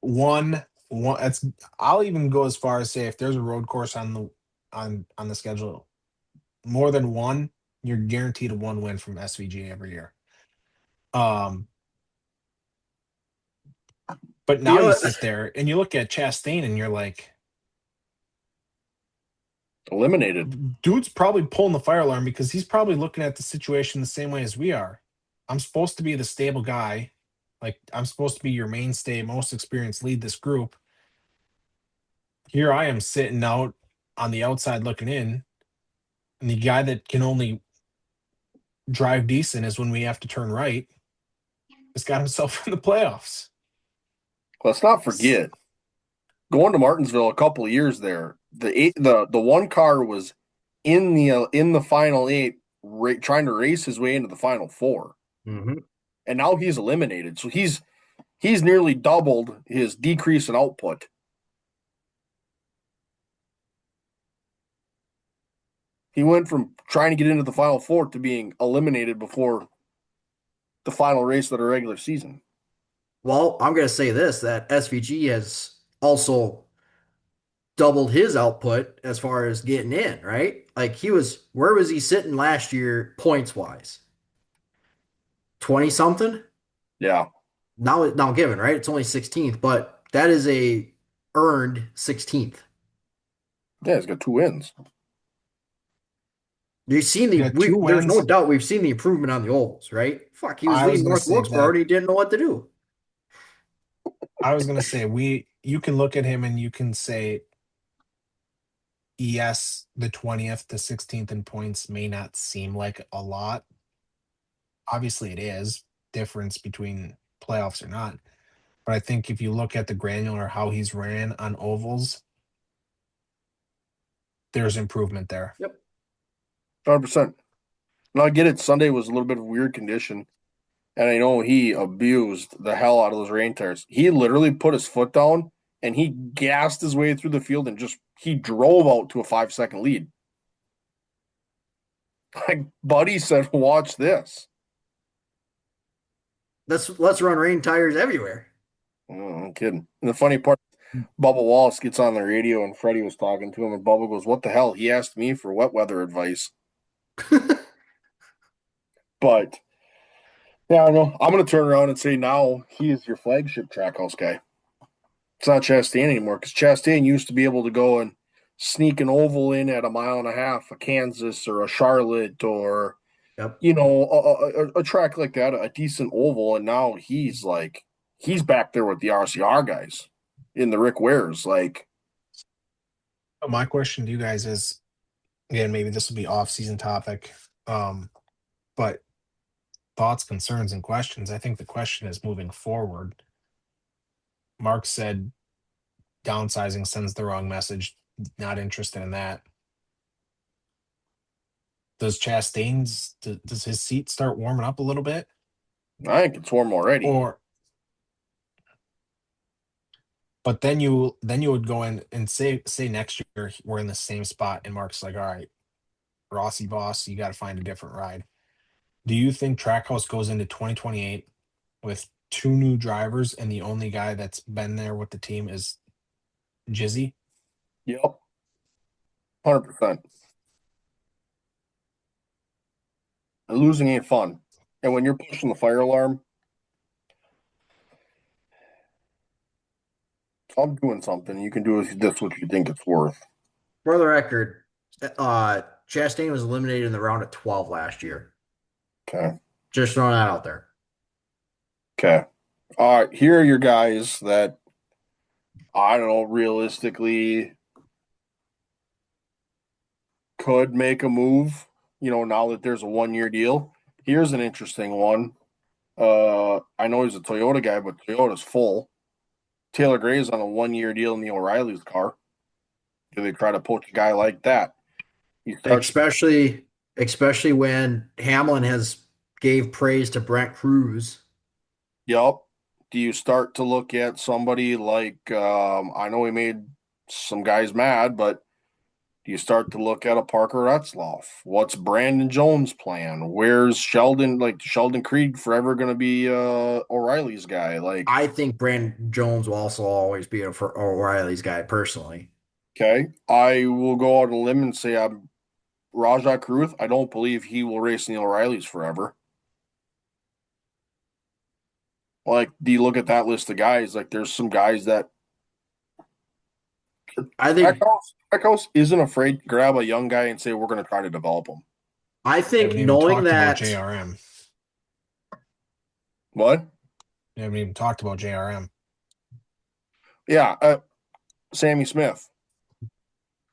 one. That's I'll even go as far as say if there's a road course on the schedule, more than one, you're guaranteed a one win from SVG every year. But now you sit there and you look at Chastain and you're like, Eliminated. dude's probably pulling the fire alarm because he's probably looking at the situation the same way as we are. I'm supposed to be the stable guy. Like, I'm supposed to be your mainstay, most experienced, lead this group. Here I am sitting out on the outside looking in. And the guy that can only drive decent is when we have to turn right. Has got himself in the playoffs. Let's not forget going to Martinsville a couple of years there. The one car was in the final 8, trying to race his way into the final 4, Mm-hmm. and now he's eliminated. So he's nearly doubled his decrease in output. He went from trying to get into the final 4 to being eliminated before the final race of the regular season. Well, I'm going to say this, that SVG has also doubled his output as far as getting in, right? Like where was he sitting last year points wise? 20 something? Yeah. Now given, right? It's only 16th, but that is a earned 16th. Yeah, he's got 2 wins. You've seen Yeah, 2 there's no wins. doubt we've seen the improvement on the ovals, right? Fuck, he was I was leading gonna North say Wilkesboro that. and he didn't know what to do. I was gonna say you can look at him and you can say, yes, the 20th to 16th in points may not seem like a lot. Obviously it is difference between playoffs or not. But I think if you look at the granular how he's ran on ovals, there's improvement there. Yep. 100%. And I get it. Sunday was a little bit of a weird condition. And I know he abused the hell out of those rain tires. He literally put his foot down and he gassed his way through the field and he drove out to a 5-second lead. Like Buddy said, watch this. Let's run rain tires everywhere. I'm kidding. And the funny part, Bubba Wallace gets on the radio and Freddie was talking to him, and Bubba goes, "What the hell?" He asked me for wet weather advice. But yeah, I know. I'm going to turn around and say now he is your flagship Trackhouse guy. It's not Chastain anymore because Chastain used to be able to go and sneak an oval in at a mile and a half, a Kansas or a Charlotte or Yep. a track like that, a decent oval, and now he's back there with the RCR guys in the Rick Wares. Like, But my question to you guys is, again, maybe this will be off-season topic, um, but thoughts, concerns, and questions. I think the question is moving forward. Mark said downsizing sends the wrong message. Not interested in that. Does Chastain's does his seat start warming up a little bit, I think it's warm already. or but then you would go in and say next year we're in the same spot and Mark's like, all right, Rossi boss, you got to find a different ride. Do you think Trackhouse goes into 2028 with two new drivers and the only guy that's been there with the team is Jizzy? Yep, 100%. Losing ain't fun, and when you're pushing the fire alarm, if I'm doing something, you can do this what you think it's worth. For the record, Chastain was eliminated in the round of 12 last year. Okay. Just throwing that out there. Okay. All right. Here are your guys that I don't know realistically could make a move. Now that there's a 1 year deal. Here's an interesting one. I know he's a Toyota guy, but Toyota's full. Taylor Gray's on a 1 year deal in the O'Reilly's car. Do they try to poach a guy like that? You start. Especially when Hamlin has gave praise to Brent Cruz. Yep. Do you start to look at somebody like I know he made some guys mad, but do you start to look at a Parker Retzloff? What's Brandon Jones' plan? Where's Sheldon? Like Sheldon Creed forever going to be O'Reilly's guy? Like, I think Brandon Jones will also always be a for O'Reilly's guy personally. okay, I will go out on a limb and say I'm Rajah Caruth. I don't believe he will race in the O'Reillys forever. Like, do you look at that list of guys? Like, there's some guys that I think Trackhouse isn't afraid to grab a young guy and say we're going to try to develop him. I We think haven't even knowing talked about that JRM. What? We haven't even talked about JRM. Yeah, Sammy Smith,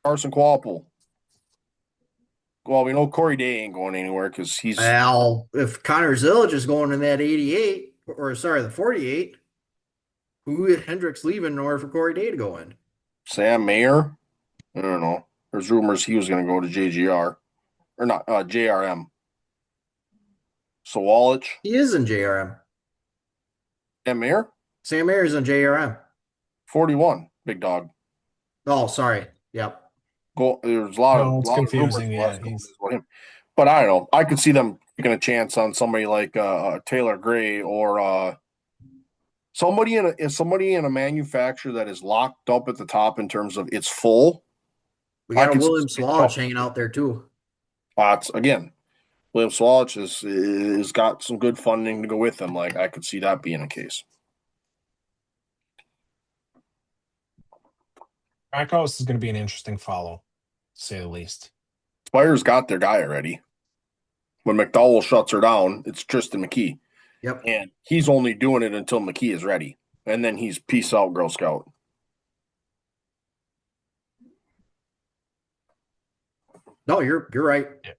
Carson Quapple. Well, we know Corey Day ain't going anywhere because he's if Connor Zillage is going in that 88 or sorry, the 48, who is Hendricks leaving in order for Corey Day to go in? Sam Mayer. I don't know. There's rumors he was going to go to JGR or not JRM. Sawalich. He is in JRM. Sam Mayer, Sam Ayers in JRM. 41, big dog. Oh, sorry. Yep. Go. There's a lot of No, it's rumors confusing. the Yeah, last couple of he's days about him, but I don't know. I could see them taking a chance on somebody like Taylor Gray or somebody in a manufacturer that is locked up at the top in terms of it's full. We I got a could see William somebody Swallow jump hanging out there too. spots again. William Swalich is got some good funding to go with him. Like I could see that being a case. Trackhouse is going to be an interesting follow, to say the least. Spire's got their guy already. When McDowell shuts her down, it's Tristan McKee. Yep. And he's only doing it until McKee is ready. And then he's peace out, Girl Scout. No, you're right. Yeah.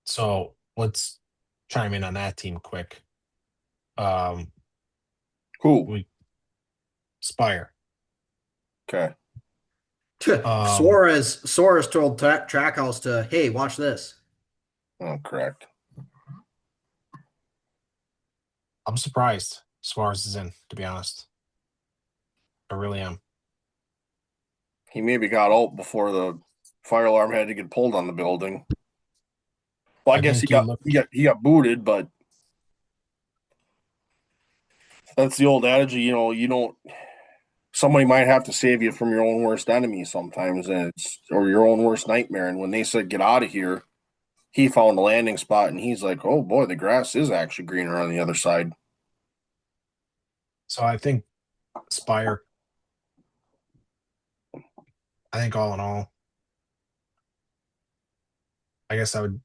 So let's chime in on that team quick. Cool. We Spire. Okay. Suarez told Trackhouse to, hey, watch this. Oh, correct. I'm surprised Suarez is in, to be honest. I really am. He maybe got out before the fire alarm had to get pulled on the building. Well, I guess think you look he got booted, but that's the old adage. You don't. Somebody might have to save you from your own worst enemy sometimes, or your own worst nightmare. And when they said get out of here, he found a landing spot, and he's like, "Oh boy, the grass is actually greener on the other side." so I think Spire, I think all in all, I guess I would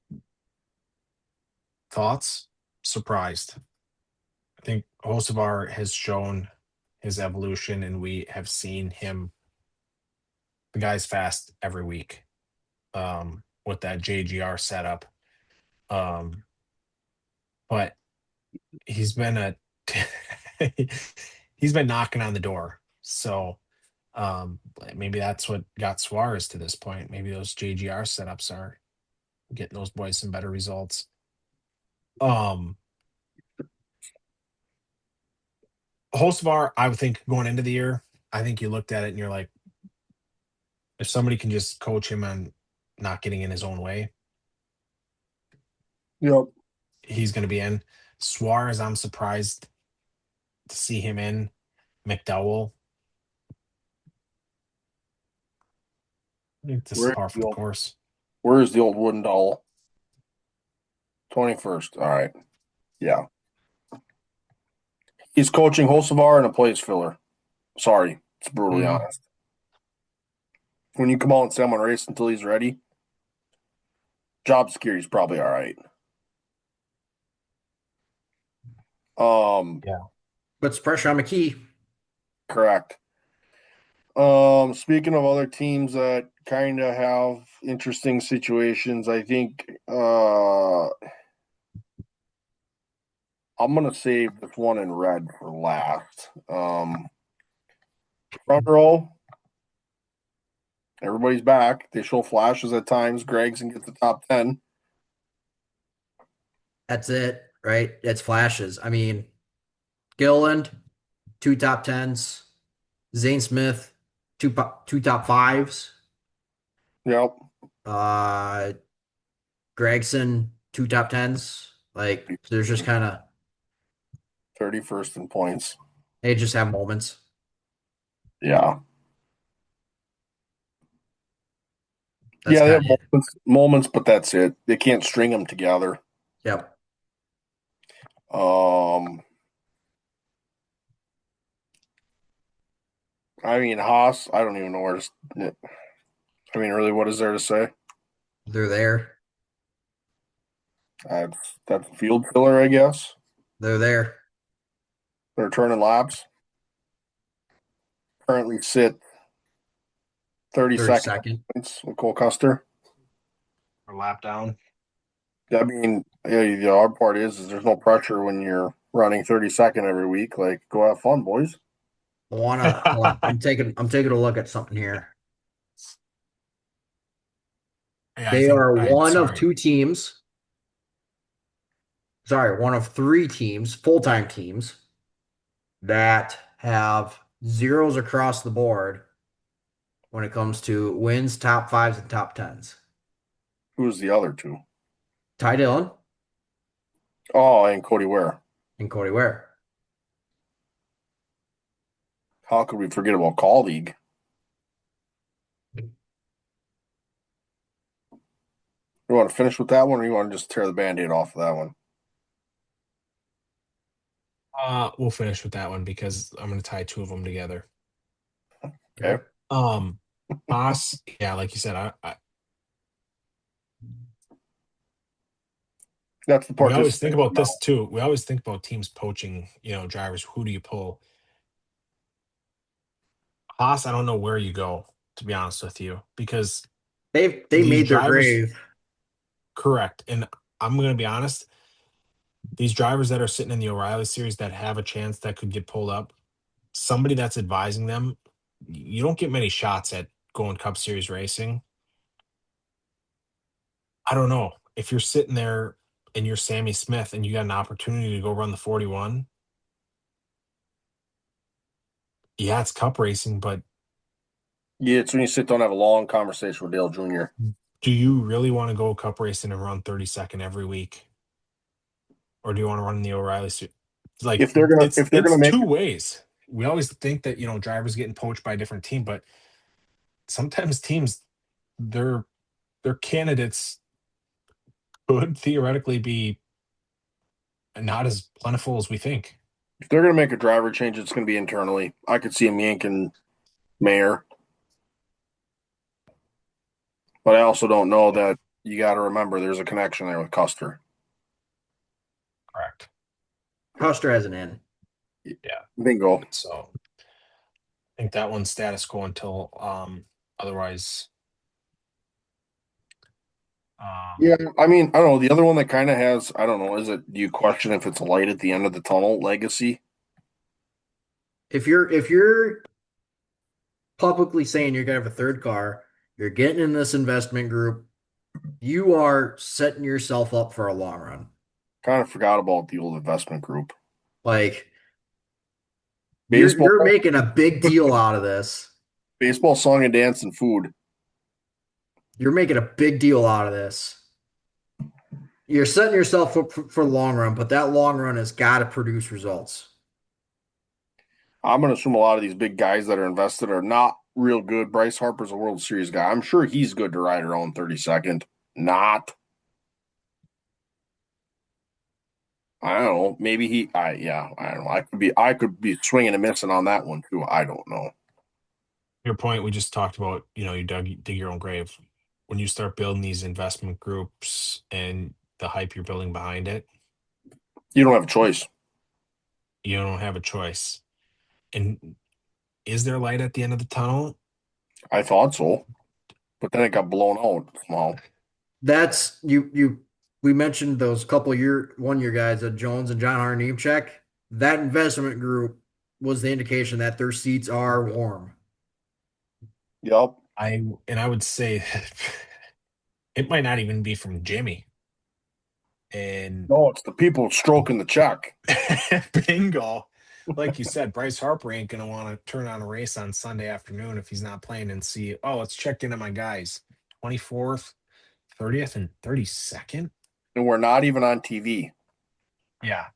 thoughts? Surprised. I think Hocevar has shown his evolution, and we have seen him. The guy's fast every week with that JGR setup. Um, but he's been a he's been knocking on the door. So maybe that's what got Suarez to this point. Maybe those JGR setups are getting those boys some better results. Um Hocevar, I would think going into the year, I think you looked at it and you're like, if somebody can just coach him on not getting in his own way, Yep. he's going to be in. Suarez, I'm surprised to see him in. McDowell, I think this is Where par for the course. where is the old wooden doll? 21st. All right. Yeah. He's coaching Hocevar and a place filler. Sorry. It's brutally Mhm. honest. When you come out and say I'm gonna race until he's ready, job security's probably all right. Yeah. Puts pressure on McKee. Correct. Speaking of other teams that kind of have interesting situations, I think I'm gonna save this one in red for last. Front row, everybody's back. They show flashes at times. Gregson gets the top 10. That's it, right? It's flashes. I mean, Gilliland, two top tens. Zane Smith, two top fives. Yep. Uh, Gregson, two top tens. Like, there's just kind of 31st in points. they just have moments. Yeah. That's Yeah, they kind have of it. moments, but that's it. They can't string them together. Yep. Um, I mean, Haas, I don't even know where to. I mean, really, what is there to say? They're there. That's field filler, I guess. They're there. They're turning laps. Currently sit 32nd 32nd. points with Cole Custer. Or lap down. I mean, yeah, the hard part is there's no pressure when you're running 32nd every week. Like, go have fun, boys. Hold on. I'm taking a look at something here. Yeah, I They think are I one of sorry. two teams. Sorry, one of three teams, full-time teams, that have zeros across the board when it comes to wins, top fives, and top tens. Who's the other two? Ty Dillon Oh, and Cody Ware. and Cody Ware. How could we forget about Colleague? You want to finish with that one, or you want to just tear the band-aid off of that one? We'll finish with that one because I'm going to tie two of them together. Okay. Okay. Haas, yeah, like you said, That's the we always think participation about medal. this too. We always think about teams poaching, drivers. Who do you pull? Haas, I don't know where you go, to be honest with you, because They these made their drivers, grave. correct. And I'm going to be honest, these drivers that are sitting in the O'Reilly series that have a chance that could get pulled up, somebody that's advising them, you don't get many shots at going Cup Series racing. I don't know. If you're sitting there and you're Sammy Smith and you got an opportunity to go run the 41, yeah, it's Cup racing, but Yeah, it's when you sit down and have a long conversation with Dale Jr. do you really want to go Cup racing and run 32nd every week? Or do you want to run in the O'Reilly suit? Like If they're gonna it's make two ways. We always think that drivers getting poached by a different team, but sometimes teams their their candidates could theoretically be not as plentiful as we think. if they're gonna make a driver change, it's gonna be internally. I could see him yanking Mayer, but I also don't know that you got to remember there's a connection there with Custer. Custer has an in. Yeah. Bingo. So I think that one's status quo until otherwise. Yeah, I mean, I don't know. The other one that kind of has, I don't know, is it, do you question if it's a light at the end of the tunnel, Legacy? If you're publicly saying you're gonna have a third car, you're getting in this investment group, you are setting yourself up for a long run. Kind of forgot about the old investment group. Like you're Baseball, you're making a big deal out of this. baseball, song and dance and food. You're making a big deal out of this. You're setting yourself up for long run, but that long run has got to produce results. I'm going to assume a lot of these big guys that are invested are not real good. Bryce Harper's a World Series guy. I'm sure he's good to ride around 32nd. Not. I don't know. Maybe yeah, I don't know. I could be swinging and missing on that one too. I don't know. Your point, we just talked about, you dig your own grave. When you start building these investment groups and the hype you're building behind it, You don't have a choice. you don't have a choice. And is there light at the end of the tunnel? I thought so, but then it got blown out somehow. That's you. We mentioned those couple year 1 year guys, Jones and John Harneychek. That investment group was the indication that their seats are warm. Yep. I would say it might not even be from Jimmy. And No, it's the people stroking the check. bingo. Like you said, Bryce Harper ain't gonna want to turn on a race on Sunday afternoon if he's not playing and see, oh, let's check in on my guys. 24th, 30th, and 32nd. And we're not even on TV. Yeah.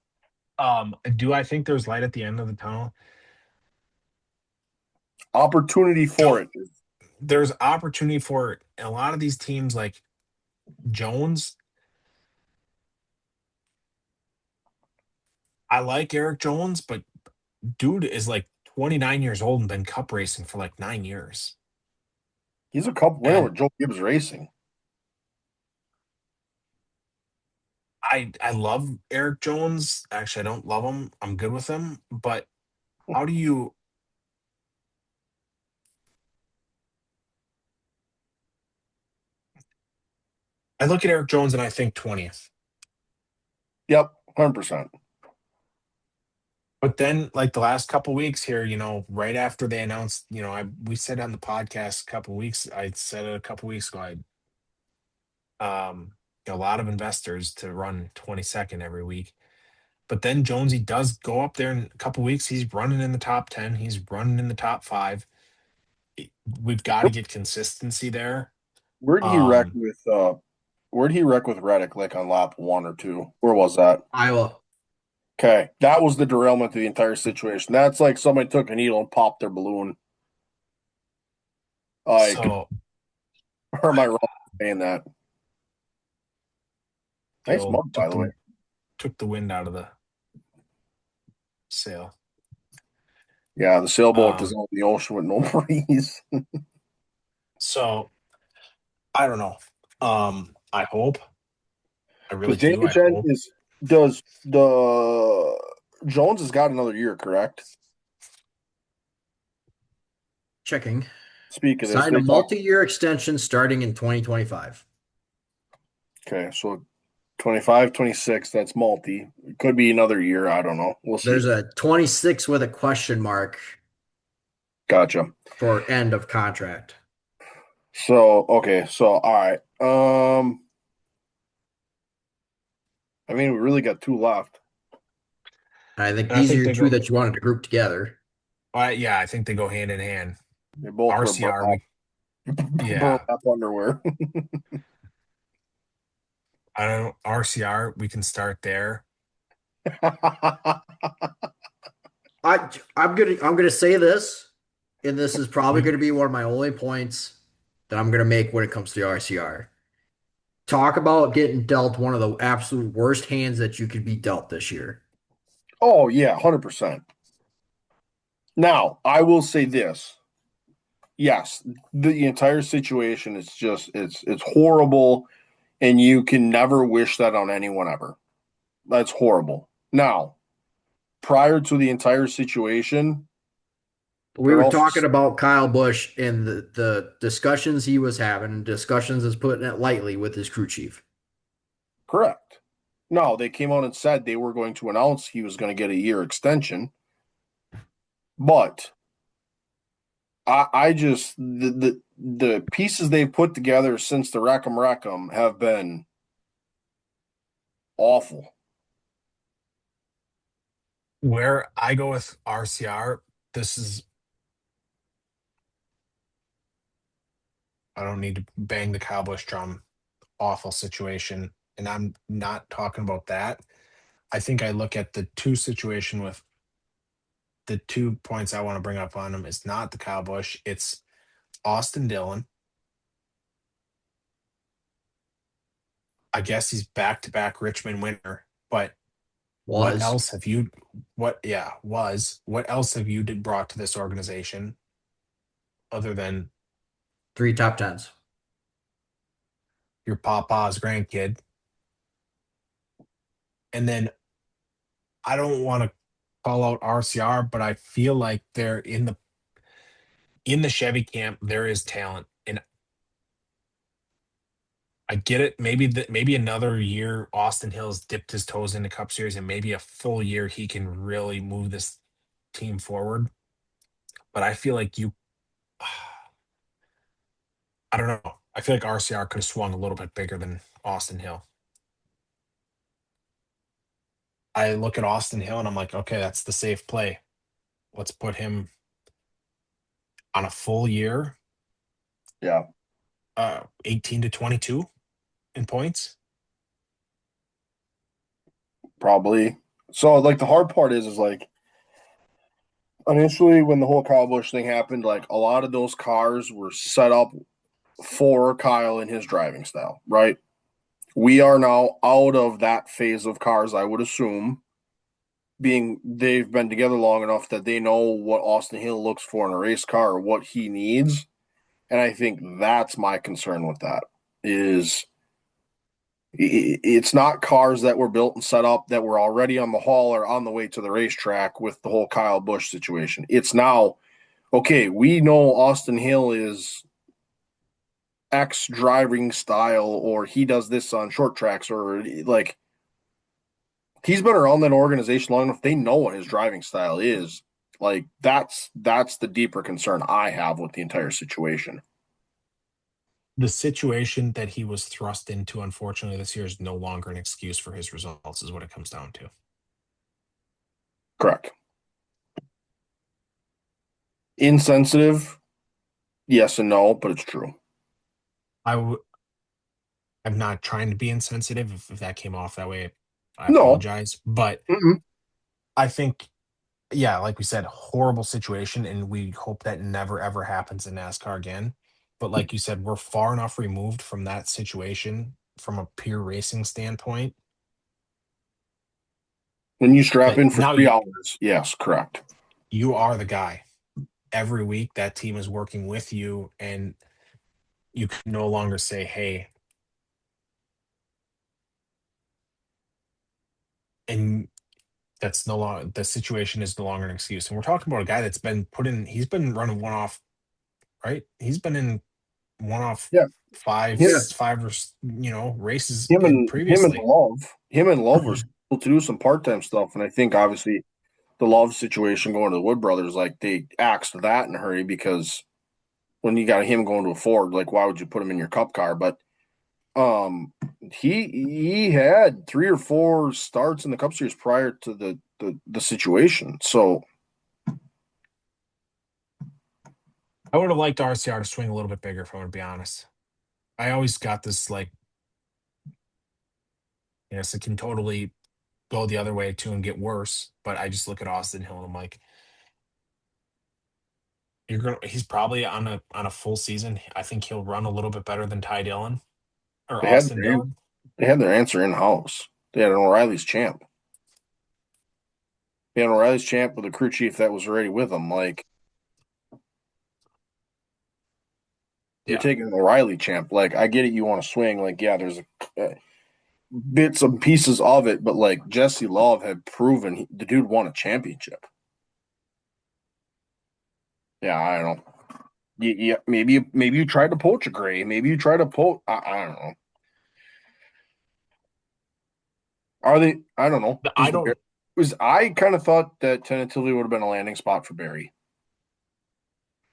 Do I think there's light at the end of the tunnel? Opportunity for Don't it. there's opportunity for it. And a lot of these teams like Jones. I like Eric Jones, but dude is like 29 years old and been cup racing for like 9 years. He's a cup winner And with Joe Gibbs Racing. I love Eric Jones. Actually, I don't love him. I'm good with him. But how do you I look at Eric Jones and I think 20th. Yep, 100%. But then like the last couple weeks here, right after they announced, we said on the podcast a couple weeks, I said it a couple weeks ago, a lot of investors to run 22nd every week. But then Jonesy does go up there in a couple weeks. He's running in the top 10. He's running in the top five. We've got to get consistency there. Where'd he wreck Um, with where'd he wreck with Reddick like on lap 1 or 2? Where was that? Iowa. Okay. That was the derailment of the entire situation. That's like somebody took a needle and popped their balloon. Like, so or am I wrong in saying that? the Nice old mug, by the way. took the wind out of the sail. Yeah, the sailboat is Um, on the ocean with no breeze. so I don't know. I hope. I really Because Jamie do. I Chen hope. does the Jones has got another year, correct? Checking. Speak of this, Signed a they talk. multi-year extension starting in 2025. Okay, so 25, 26, that's multi. It could be another year. I don't know. We'll see. There's a 26 with a question mark Gotcha. for end of contract. So, okay, so all right. I mean, we really got 2 left. And I think And I these are think your they two go. that you wanted to group together. Yeah, I think they go hand in hand. They both wear RCR, burn yeah. up underwear. I don't RCR. We can start there. I'm gonna say this, and this is probably We gonna be one of my only points that I'm gonna make when it comes to RCR. Talk about getting dealt one of the absolute worst hands that you could be dealt this year. Oh yeah, 100%. Now, I will say this. Yes, the entire situation is just it's horrible, and you can never wish that on anyone ever. That's horrible. Now, prior to the entire situation, We or were else talking about Kyle Busch and the discussions he was having, and discussions is putting it lightly with his crew chief. correct. No, they came out and said they were going to announce he was going to get a year extension, but I just the pieces they've put together since the Wreck 'em have been awful. Where I go with RCR, this is, I don't need to bang the Cowboys drum. Awful situation. And I'm not talking about that. I think I look at the two situation with the 2 points I want to bring up on him. It's not the Cowbush, it's Austin Dillon. I guess he's back to back Richmond winner, but what Was else have you, what else have you brought to this organization other than three top tens. your papa's grandkid? And then I don't want to call out RCR, but I feel like they're in the Chevy camp, there is talent. And I get it. Maybe another year Austin Hill's dipped his toes into Cup Series, and maybe a full year he can really move this team forward. But I feel like I don't know. I feel like RCR could have swung a little bit bigger than Austin Hill. I look at Austin Hill and I'm like, okay, that's the safe play. Let's put him on a full year, Yeah, 18 to 22 in points. probably. So like the hard part is like initially when the whole Kyle Busch thing happened, like a lot of those cars were set up for Kyle and his driving style, right? We are now out of that phase of cars, I would assume, being they've been together long enough that they know what Austin Hill looks for in a race car or what he needs. And I think that's my concern with that is it's not cars that were built and set up that were already on the haul or on the way to the racetrack with the whole Kyle Busch situation. It's now, okay, we know Austin Hill is X driving style or he does this on short tracks or like he's been around that organization long enough. They know what his driving style is. Like that's the deeper concern I have with the entire situation. The situation that he was thrust into, unfortunately, this year is no longer an excuse for his results, is what it comes down to. Correct. Insensitive, yes and no, but it's true. I w- I'm not trying to be insensitive. If that came off that way, I No. apologize. But Mm-mm. I think, yeah, like we said, horrible situation, and we hope that never ever happens in NASCAR again. But like you said, we're far enough removed from that situation from a pure racing standpoint When you strap that in for now 3 hours, yes, correct. you are the guy. Every week that team is working with you, and you can no longer say, hey, and that's no longer, the situation is no longer an excuse. And we're talking about a guy that's been put in, he's been running one off, right? He's been in one off Yeah, five, him, Yeah. five or races in him and previously. Love were able to do some part time stuff, and I think obviously the Love situation going to the Wood Brothers, like they axed that in a hurry because when you got him going to a Ford, like why would you put him in your Cup car? But um, he had 3 or 4 starts in the Cup Series prior to the situation, so I would have liked RCR to swing a little bit bigger, if I would be honest. I always got this like, yes, it can totally go the other way too and get worse. But I just look at Austin Hill and I'm like, he's probably on a full season. I think he'll run a little bit better than Ty Dillon or they had Austin their Dillon. they had their answer in house. They had an O'Reilly's champ. They had an O'Reilly's champ with a crew chief that was already with them. Like you're Yeah. taking an O'Reilly champ. Like I get it, you want to swing. Like yeah, there's a bits and pieces of it, but like Jesse Love had proven the dude won a championship. Yeah, I don't know. Yeah, maybe you tried to poach a gray. Maybe you tried to poach. I don't know. Are they? I don't know. I don't. I kind of thought that tentatively would have been a landing spot for Barry.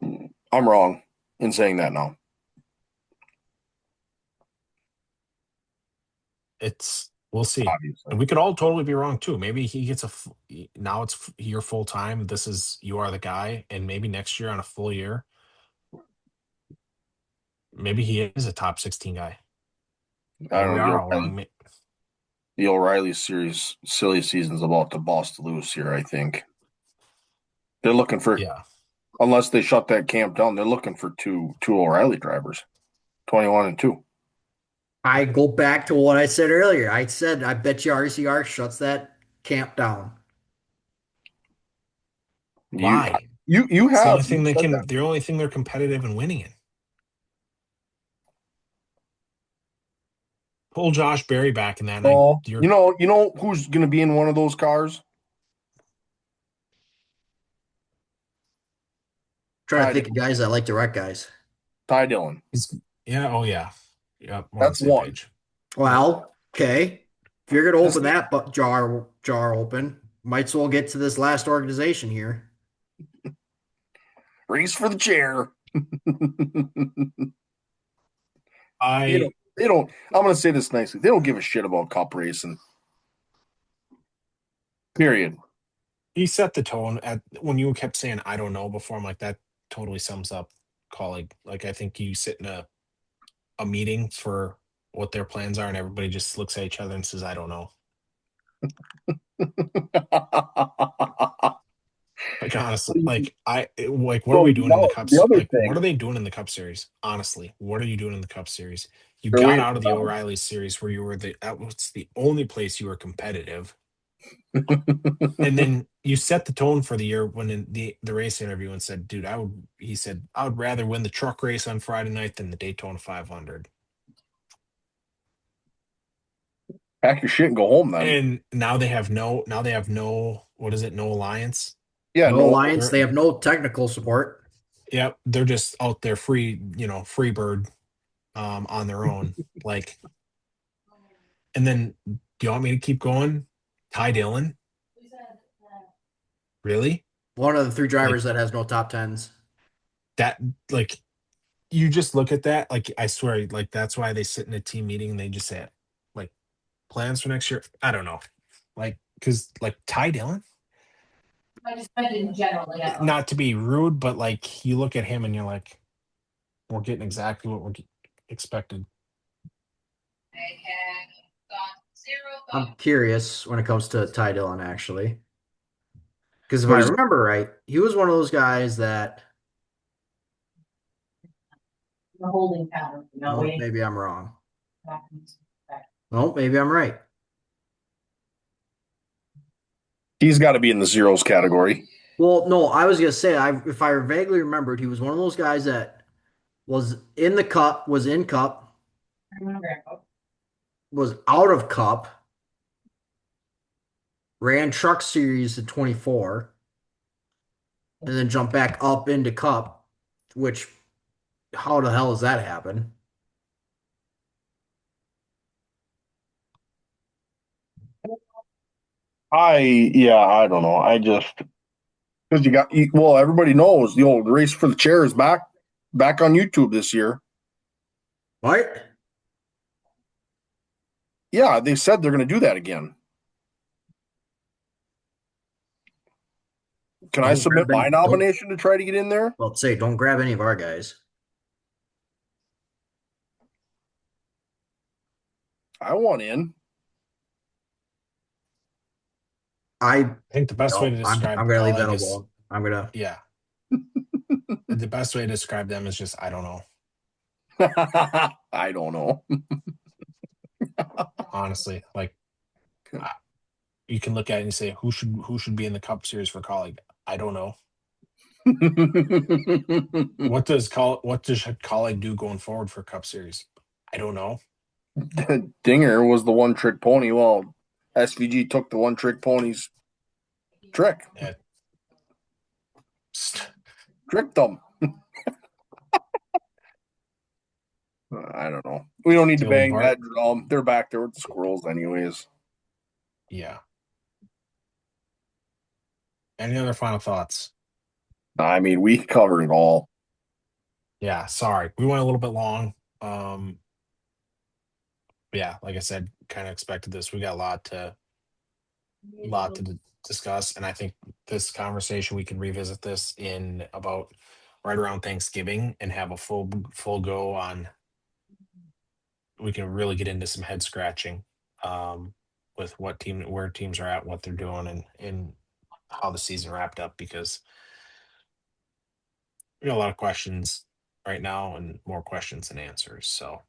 I'm wrong in saying that now. We'll see. Obviously, And we could all totally be wrong too. Maybe he gets now it's your full time. You are the guy, and maybe next year on a full year, maybe he is a top 16 guy. I Maybe we don't are know. all wrong. The O'Reilly series silly season's about to bust loose here. I think they're looking for, Yeah. unless they shut that camp down, they're looking for two O'Reilly drivers, 21 and 2. I go back to what I said earlier. I said I bet you RCR shuts that camp down. You Why? you It's the only have thing you they said can. that. The only thing they're competitive and winning in. Pull Josh Berry back in that, and Oh, you're you know who's going to be in one of those cars? Trying to Ty think of Dillon. guys that like to wreck guys. Ty Dillon. he's yeah. Oh yeah. Yeah. We're on the That's same one. page. Well, okay. If you're gonna This open that jar open, might as well get to this last organization here. race for the chair. I They don't. I'm going to say this nicely. They don't give a shit about cup racing. Period. He set the tone at when you kept saying I don't know before. I'm like that totally sums up colleague. Like I think you sit in a meeting for what their plans are, and everybody just looks at each other and says I don't know. Like honestly, like what are we doing in the The cups? other Like what thing, are they doing in the Cup Series? Honestly, what are you doing in the Cup Series? You they're got waiting out of for the that O'Reilly series where you were that was the only place you were competitive. one. And then you set the tone for the year when in the race interview and said, "Dude, He said, "I would rather win the truck race on Friday night than the Daytona 500." Pack your shit and go home then. And now they have no what is it? No alliance. Yeah, No no, alliance, They're they have no technical support. Yep, they're just out there free bird on their own. Like, and then do you want me to keep going? Ty Dillon, really? One of the three Like drivers that has no top tens. that? Like you just look at that. Like I swear, like that's why they sit in a team meeting and they just say, like plans for next year. I don't know, like because like Ty Dillon. I just meant in general, yeah. Not to be rude, but like you look at him and you're like, we're getting exactly what expected. I have got zero I'm thought. curious when it comes to Ty Dillon, actually. Because if what I is remember right, he was one of those guys that, The holding pattern, oh, waiting maybe I'm wrong. back. Oh, maybe I'm right. he's got to be in the zeros category. Well, no, I was gonna say, if I vaguely remembered, he was one of those guys that was in the cup, was in cup, was out of cup, ran truck series in 24, and then jumped back up into cup, which how the hell does that happen? I don't know. I just because well, everybody knows the old race for the chair is back on YouTube this year. What? Yeah, they said they're going to do that again. Can I Don't submit grab my any, don't, nomination to try to get in there? well, say, don't grab any of our guys. I want in. I, I think the best way to no, describe I'm gonna leave that colleague is alone. I'm gonna, yeah. The best way to describe them is just I don't know. I don't know. Honestly, like you can look at it and say who should be in the Cup Series for colleague. I don't know. What does colleague do going forward for Cup Series? I don't know. Dinger was the one trick pony. Well, SVG took the one trick pony's trick, Yeah. tricked them. I don't know. We don't need to Dilly bang Bart. that drum. They're back there with the squirrels, anyways. Yeah. Any other final thoughts? I mean, we covered it all. Yeah, sorry. We went a little bit long. Yeah, like I said, kind of expected this. We got a lot to discuss, and I think this conversation we can revisit this in about right around Thanksgiving and have a full go on. We can really get into some head scratching um, with where teams are at, what they're doing, and how the season wrapped up because we got a lot of questions right now and more questions than answers. So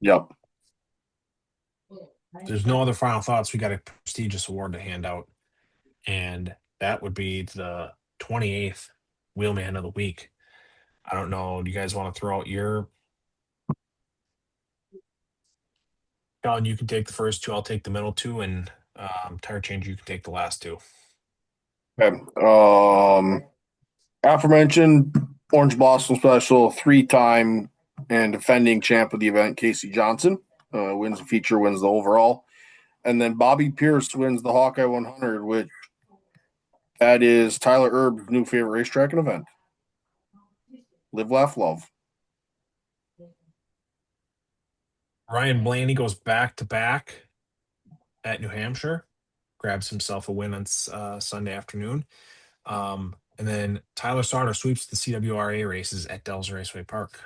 Yep. there's no other final thoughts. We got a prestigious award to hand out, and that would be the 28th Wheelman of the Week. I don't know. Do you guys want to throw out your? John, you can take the first two. I'll take the middle two, and tire change. You can take the last two. Okay. Aforementioned Orange Blossom Special, 3-time and defending champ of the event, Casey Johnson, wins the feature, wins the overall. And then Bobby Pierce wins the Hawkeye 100, which that is Tyler Erb's new favorite racetrack and event. Live, laugh, love. Ryan Blaney goes back to back at New Hampshire, grabs himself a win on Sunday afternoon. And then Tyler Sauter sweeps the CWRA races at Dells Raceway Park.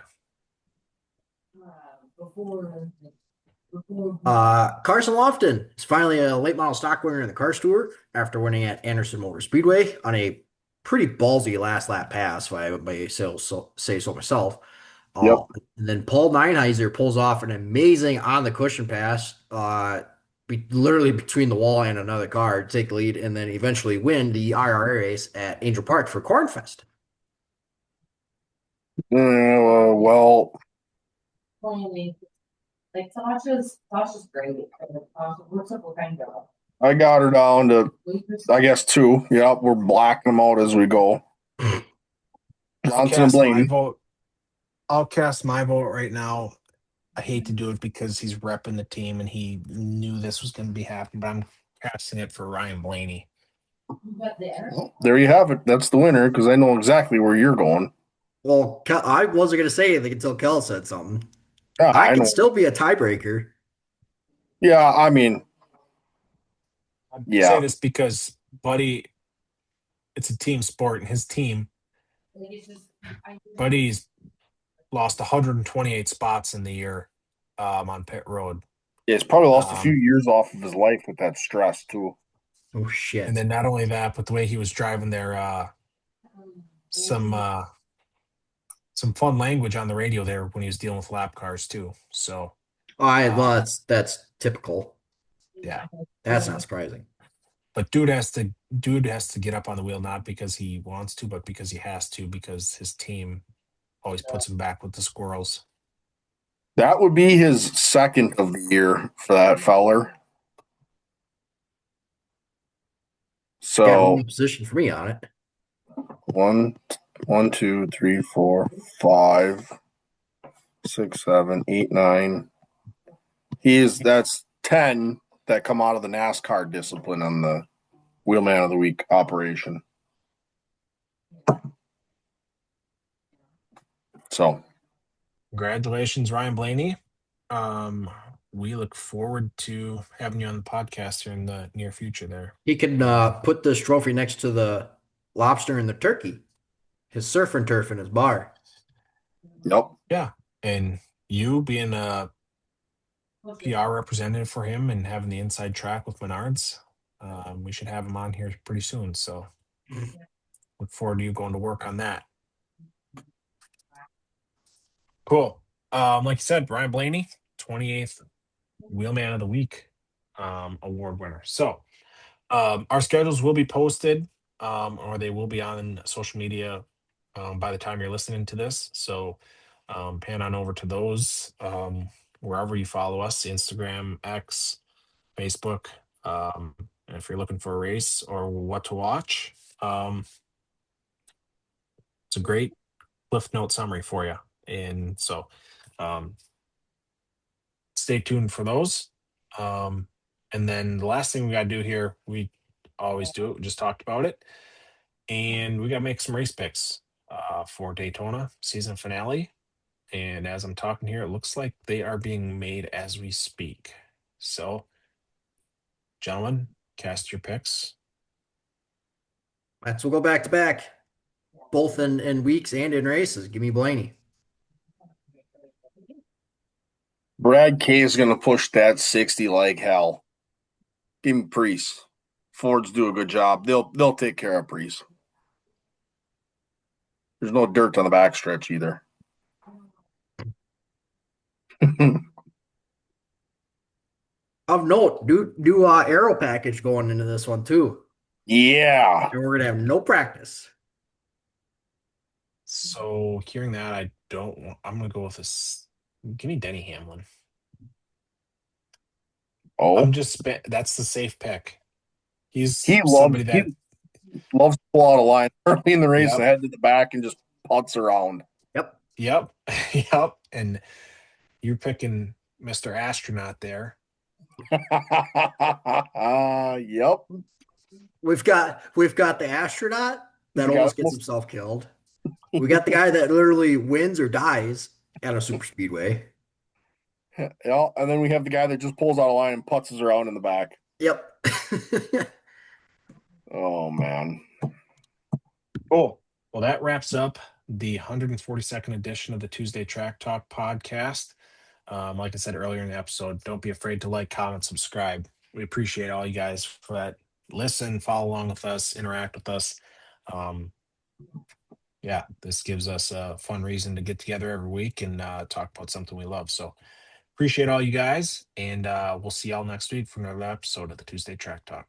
Carson Lofton is finally a late model stock winner in the Cars Tour after winning at Anderson Motor Speedway on a pretty ballsy last lap pass, if I may say so myself. Yep. And then Paul Neinheiser pulls off an amazing on the cushion pass, literally between the wall and another car, to take the lead, and then eventually win the IRA race at Angel Park for Cornfest. Well, Tasha's great. What's up with kind of I got her down to, I guess, 2. Yep, we're blacking them out as we go. I'll Johnson and cast my Blaney. vote. I'll cast my vote right now. I hate to do it because he's repping the team and he knew this was going to be happening, but I'm casting it for Ryan Blaney. There you have it. That's the winner because I know exactly where you're going. Well, I wasn't going to say anything until Kel said something. Yeah, I I can know. still be a tiebreaker. Yeah, I mean, I yeah. say this because Buddy, it's a team sport, and his team, Buddy's lost 128 spots in the year on pit road. It's probably lost a few Um, years off of his life with that stress too. Oh, and shit. then not only that, but the way he was driving there, some some fun language on the radio there when he was dealing with lap cars too. So Well, um, that's typical. yeah, That's not surprising. but dude has to get up on the wheel, not because he wants to, but because he has to, because his team always puts him back with the squirrels. That would be his second of the year for that feller. Got a So little position for me on it. one, 2, 3, 4, 5, 6, 7, 8, 9. That's 10 that come out of the NASCAR discipline on the Wheelman of the Week operation. So Congratulations, Ryan Blaney. We look forward to having you on the podcast here in the near future there. He can put this trophy next to the lobster and the turkey, his surf and turf in his bar. yep. Yeah. And you being a PR representative for him and having the inside track with Menards, we should have him on here pretty soon. So look forward to you going to work on that. Cool. Like you said, Ryan Blaney, 28th Wheelman of the Week award winner. So our schedules will be posted or they will be on social media by the time you're listening to this. So pan on over to those. wherever you follow us, Instagram, X, Facebook. And if you're looking for a race or what to watch, it's a great Cliff Note summary for you. And so um, stay tuned for those. And then the last thing we got to do here, we always do it. We just talked about it. And we got to make some race picks for Daytona season finale. And as I'm talking here, it looks like they are being made as we speak. So, gentlemen, cast your picks. Let's we'll go back to back, both in weeks and in races. Give me Blaney. Brad K is going to push that 60 like hell. Give me Priest. Fords do a good job. They'll take care of Priest. There's no dirt on the backstretch either. Of note, do aero package going into this one too, Yeah. and we're gonna have no practice. So, hearing that, I don't want, I'm going to go with this. Give me Denny Hamlin. Oh, That's the safe pick. He's he somebody that, loves to pull out a line early in the race, yep, head to the back, and just putts around. Yep. yep, yep. And you're picking Mr. Astronaut there. Yep. We've got the astronaut that You got almost gets himself killed. We got the guy that literally wins or dies at a super speedway. Yeah, and then we have the guy that just pulls out a line and putts around in the back. Yep. Oh man. Cool. Well, that wraps up the 142nd edition of the Tuesday Track Talk podcast. Like I said earlier in the episode, don't be afraid to like, comment, subscribe. We appreciate all you guys for that. Listen, follow along with us, interact with us. Yeah, this gives us a fun reason to get together every week and talk about something we love. So appreciate all you guys, and we'll see y'all next week for another episode of the Tuesday Track Talk.